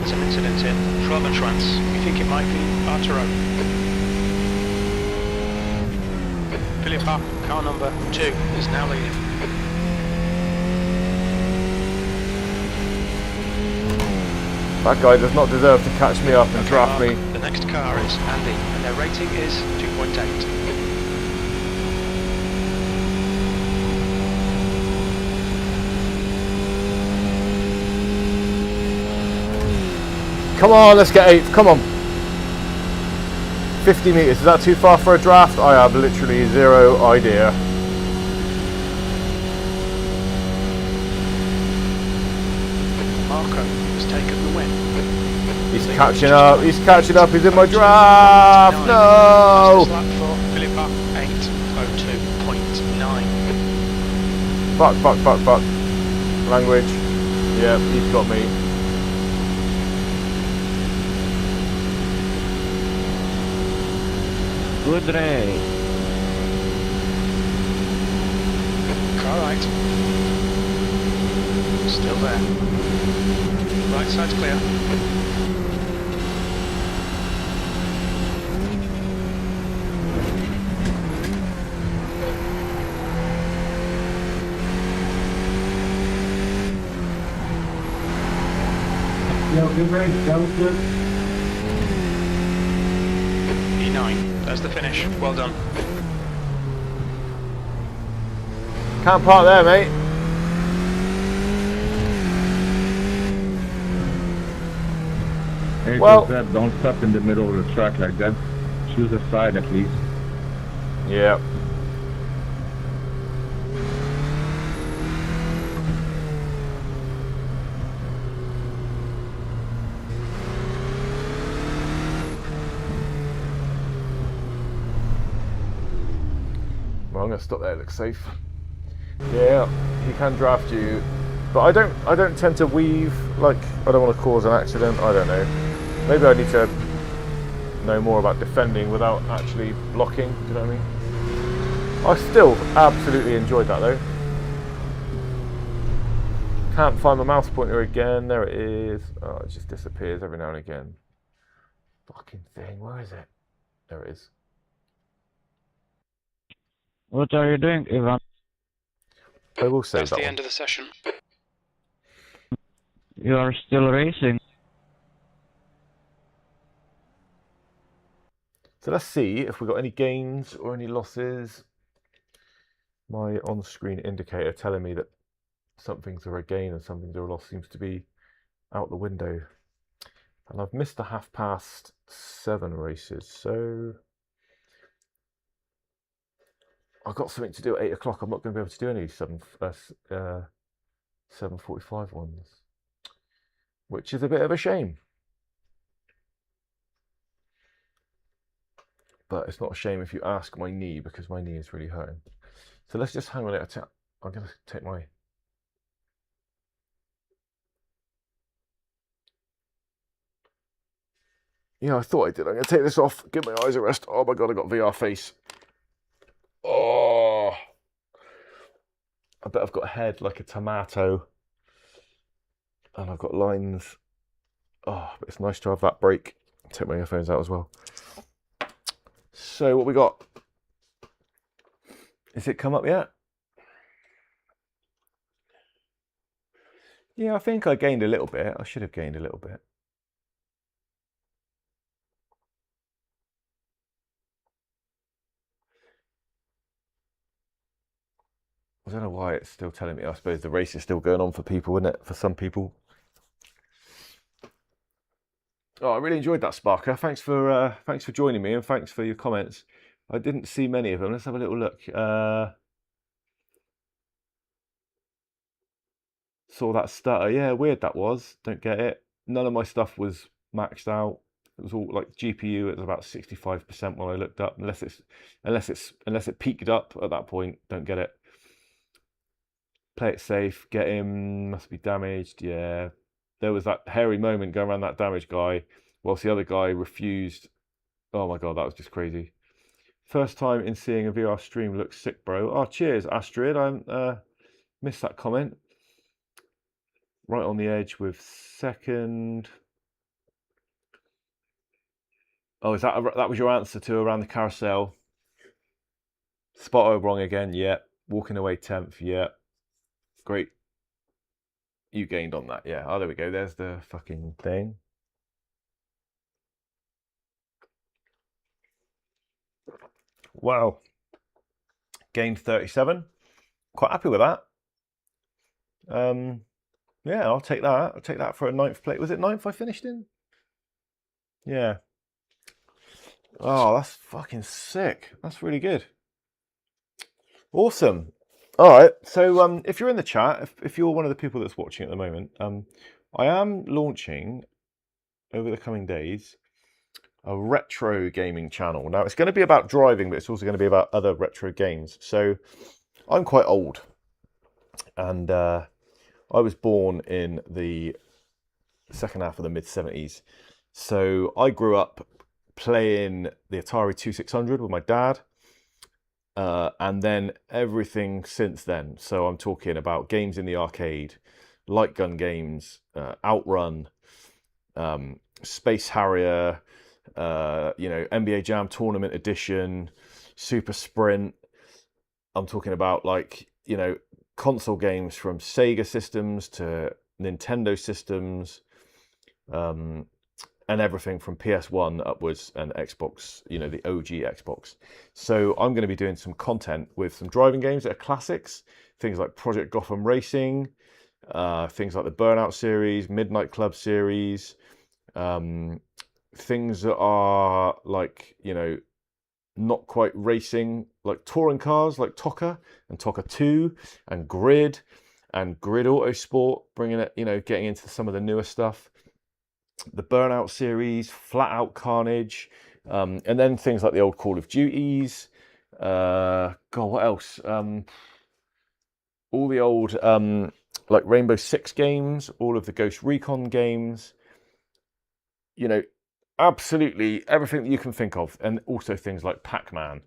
Some incident in Trans. We think it might be Arturo. Philippa, car number 2, is now leading. That guy does not deserve to catch me up and draft me. The next car is Andy, and their rating is 2.8. Come on, let's get 8th. Come on. 50 metres. Is that too far for a draft? I have literally zero idea. Marco has taken the win. He's catching up. He's catching up. He's in my draft. No. Fastest lap for Philippa, 8:02.9. Fuck. Language. Yeah, he's got me. Good race. Car right. Still there. Right side's clear. Yo, good race. That was good. E9. That's the finish. Well done. Can't park there, mate. Hey, Well- said, don't stop in the middle of the track like that. Choose a side at least. Yeah. Well, I'm gonna stop there. It looks safe. Yeah, he can draft you, but I don't tend to weave. Like, I don't want to cause an accident. I don't know. Maybe I need to know more about defending without actually blocking. Do you know what I mean? I still absolutely enjoyed that though. Can't find my mouse pointer again. There it is. Oh, it just disappears every now and again. Fucking thing. Where is it? There it is. What are you doing, Ivan? I will save That's that the one. end of the session. You are still racing. So let's see if we got any gains or any losses. My on-screen indicator telling me that some things are a gain and some things are a loss seems to be out the window. And I've missed the 7:30 races, so I've got something to do at 8 o'clock. I'm not going to be able to do any 7:45 ones, which is a bit of a shame. But it's not a shame if you ask my knee, because my knee is really hurting. So let's just hang on it. I'm going to take my... Yeah, I thought I did. I'm going to take this off, give my eyes a rest. Oh my God, I got VR face. Oh, I bet I've got a head like a tomato. And I've got lines. Oh, but it's nice to have that break. Take my earphones out as well. So what we got? Is it come up yet? Yeah, I think I gained a little bit. I should have gained a little bit. I don't know why it's still telling me. I suppose the race is still going on for people, isn't it? For some people. Oh, I really enjoyed that, Sparker. Thanks for joining me, and thanks for your comments. I didn't see many of them. Let's have a little look. Saw that stutter. Yeah, weird that was. Don't get it. None of my stuff was maxed out. It was all like GPU. It was about 65% when I looked up. Unless it peaked up at that point. Don't get it. Play it safe. Get him. Must be damaged. Yeah. There was that hairy moment going around that damaged guy, whilst the other guy refused. Oh my god, that was just crazy. First time in seeing a VR stream. Looks sick, bro. Oh, cheers, Astrid. I missed that comment. Right on the edge with second. Oh, is that was your answer to around the carousel? Spot wrong again. Yeah. Walking away 10th. Yeah. Great. You gained on that. Yeah. Oh, there we go. There's the fucking thing. Wow. Gained 37. Quite happy with that. Yeah, I'll take that. I'll take that for a 9th place. Was it 9th I finished in? Yeah. Oh, that's fucking sick. That's really good. Awesome. All right. So if you're in the chat, if you're one of the people that's watching at the moment, I am launching over the coming days a retro gaming channel. Now it's going to be about driving, but it's also going to be about other retro games. So I'm quite old, and I was born in the second half of the mid-70s. So I grew up playing the Atari 2600 with my dad, and then everything since then. So I'm talking about games in the arcade, light gun games, Outrun, Space Harrier, NBA Jam Tournament Edition, Super Sprint. I'm talking about console games from Sega systems to Nintendo systems, and everything from PS1 upwards and Xbox, the OG Xbox. So I'm going to be doing some content with some driving games that are classics, things like Project Gotham Racing, things like the Burnout series, Midnight Club series, things that are not quite racing, like touring cars like Tokka and Tokka 2 and Grid Autosport, bringing it, getting into some of the newer stuff. The Burnout series, Flat Out Carnage, and then things like the old Call of Duties. What else? All the old like Rainbow Six games, all of the Ghost Recon games. Absolutely everything that you can think of, and also things like Pac-Man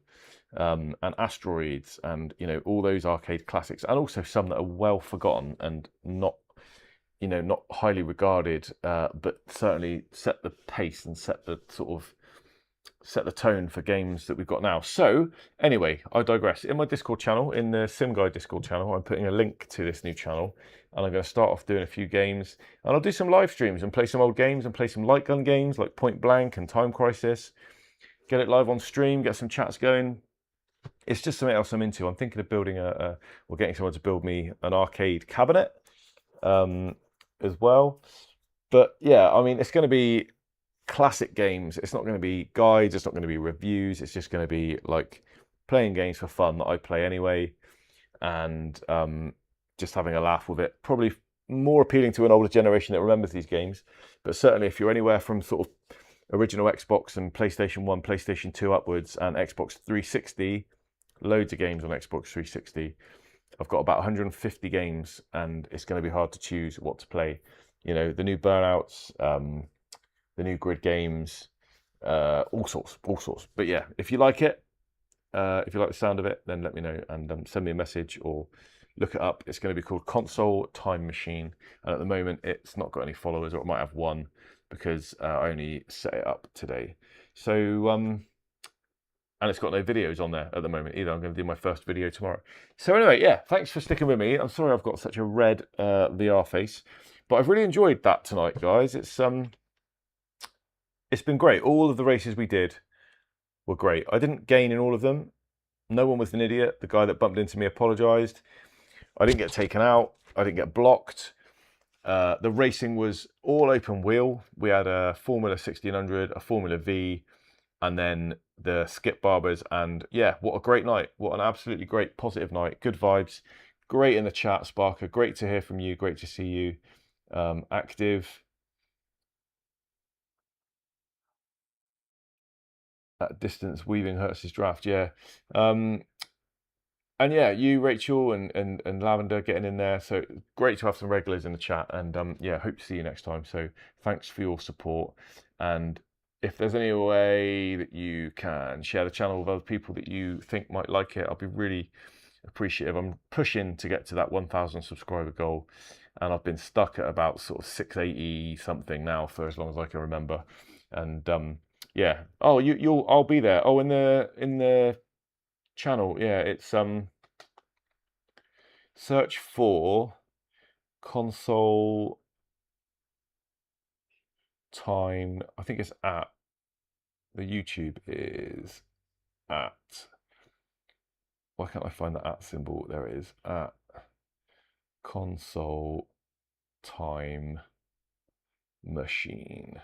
and Asteroids, and all those arcade classics, and also some that are well forgotten and not highly regarded, but certainly set the pace and set the tone for games that we've got now. So anyway, I digress. In my Discord channel, in the Sim Guy Discord channel, I'm putting a link to this new channel, and I'm going to start off doing a few games, and I'll do some live streams and play some old games and play some light gun games like Point Blank and Time Crisis. Get it live on stream, get some chats going. It's just something else I'm into. I'm thinking of building or getting someone to build me an arcade cabinet as well. But yeah, I mean, it's going to be classic games. It's not going to be guides, it's not going to be reviews, it's just going to be like playing games for fun that I play anyway, and just having a laugh with it. Probably more appealing to an older generation that remembers these games, but certainly if you're anywhere from sort of original Xbox and PlayStation 1, PlayStation 2 upwards, and Xbox 360, loads of games on Xbox 360. I've got about 150 games, and it's going to be hard to choose what to play. The new Burnouts, the new Grid games, all sorts. But yeah, if you like it, if you like the sound of it, then let me know and send me a message or look it up. It's going to be called Console Time Machine, and at the moment it's not got any followers, or it might have one because I only set it up today. So and it's got no videos on there at the moment either. I'm going to do my first video tomorrow. So anyway, yeah, thanks for sticking with me. I'm sorry I've got such a red VR face, but I've really enjoyed that tonight, guys. It's been great. All of the races we did were great. I didn't gain in all of them. No one was an idiot. The guy that bumped into me apologised. I didn't get taken out. I didn't get blocked. The racing was all open wheel. We had a Formula 1600, a Formula V, and then the skip barbers. And yeah, what a great night. What an absolutely great, positive night. Good vibes. Great in the chat, Sparker. Great to hear from you. Great to see you active. At distance, weaving hurts his draft. Yeah. And yeah, you, Rachel, and Lavender getting in there. So great to have some regulars in the chat. And yeah, hope to see you next time. So thanks for your support. And if there's any way that you can share the channel with other people that you think might like it, I'll be really appreciative. I'm pushing to get to that 1,000 subscriber goal. And I've been stuck at about sort of 680 something now for as long as I can remember. And yeah. Oh, I'll be there. Oh, in the channel, yeah, it's search for console time. I think it's at the YouTube is at. Why can't I find the at symbol? There it is. At console time machine.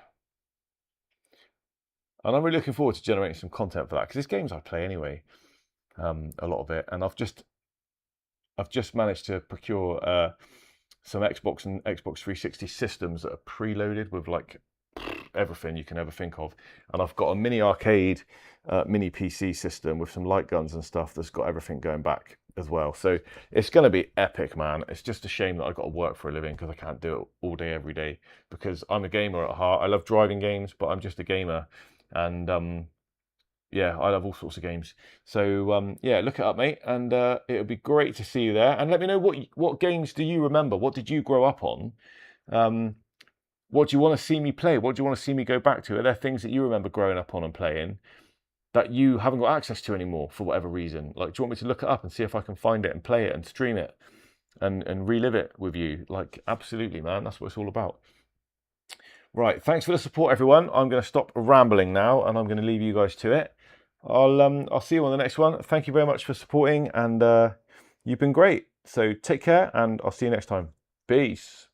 And I'm really looking forward to generating some content for that, because it's games I play anyway, a lot of it. And I've just managed to procure some Xbox and Xbox 360 systems that are preloaded with like everything you can ever think of. And I've got a mini arcade, mini PC system with some light guns and stuff that's got everything going back as well. So it's going to be epic, man. It's just a shame that I've got to work for a living because I can't do it all day, every day, because I'm a gamer at heart. I love driving games, but I'm just a gamer. And yeah, I love all sorts of games. So yeah, look it up, mate, and it would be great to see you there. And let me know what games do you remember? What did you grow up on? What do you want to see me play? What do you want to see me go back to? Are there things that you remember growing up on and playing that you haven't got access to anymore for whatever reason? Like, do you want me to look it up and see if I can find it and play it and stream it and relive it with you? Like, absolutely, man. That's what it's all about. Right, thanks for the support, everyone. I'm going to stop rambling now, and I'm going to leave you guys to it. I'll see you on the next one. Thank you very much for supporting, and you've been great. So take care, and I'll see you next time. Peace.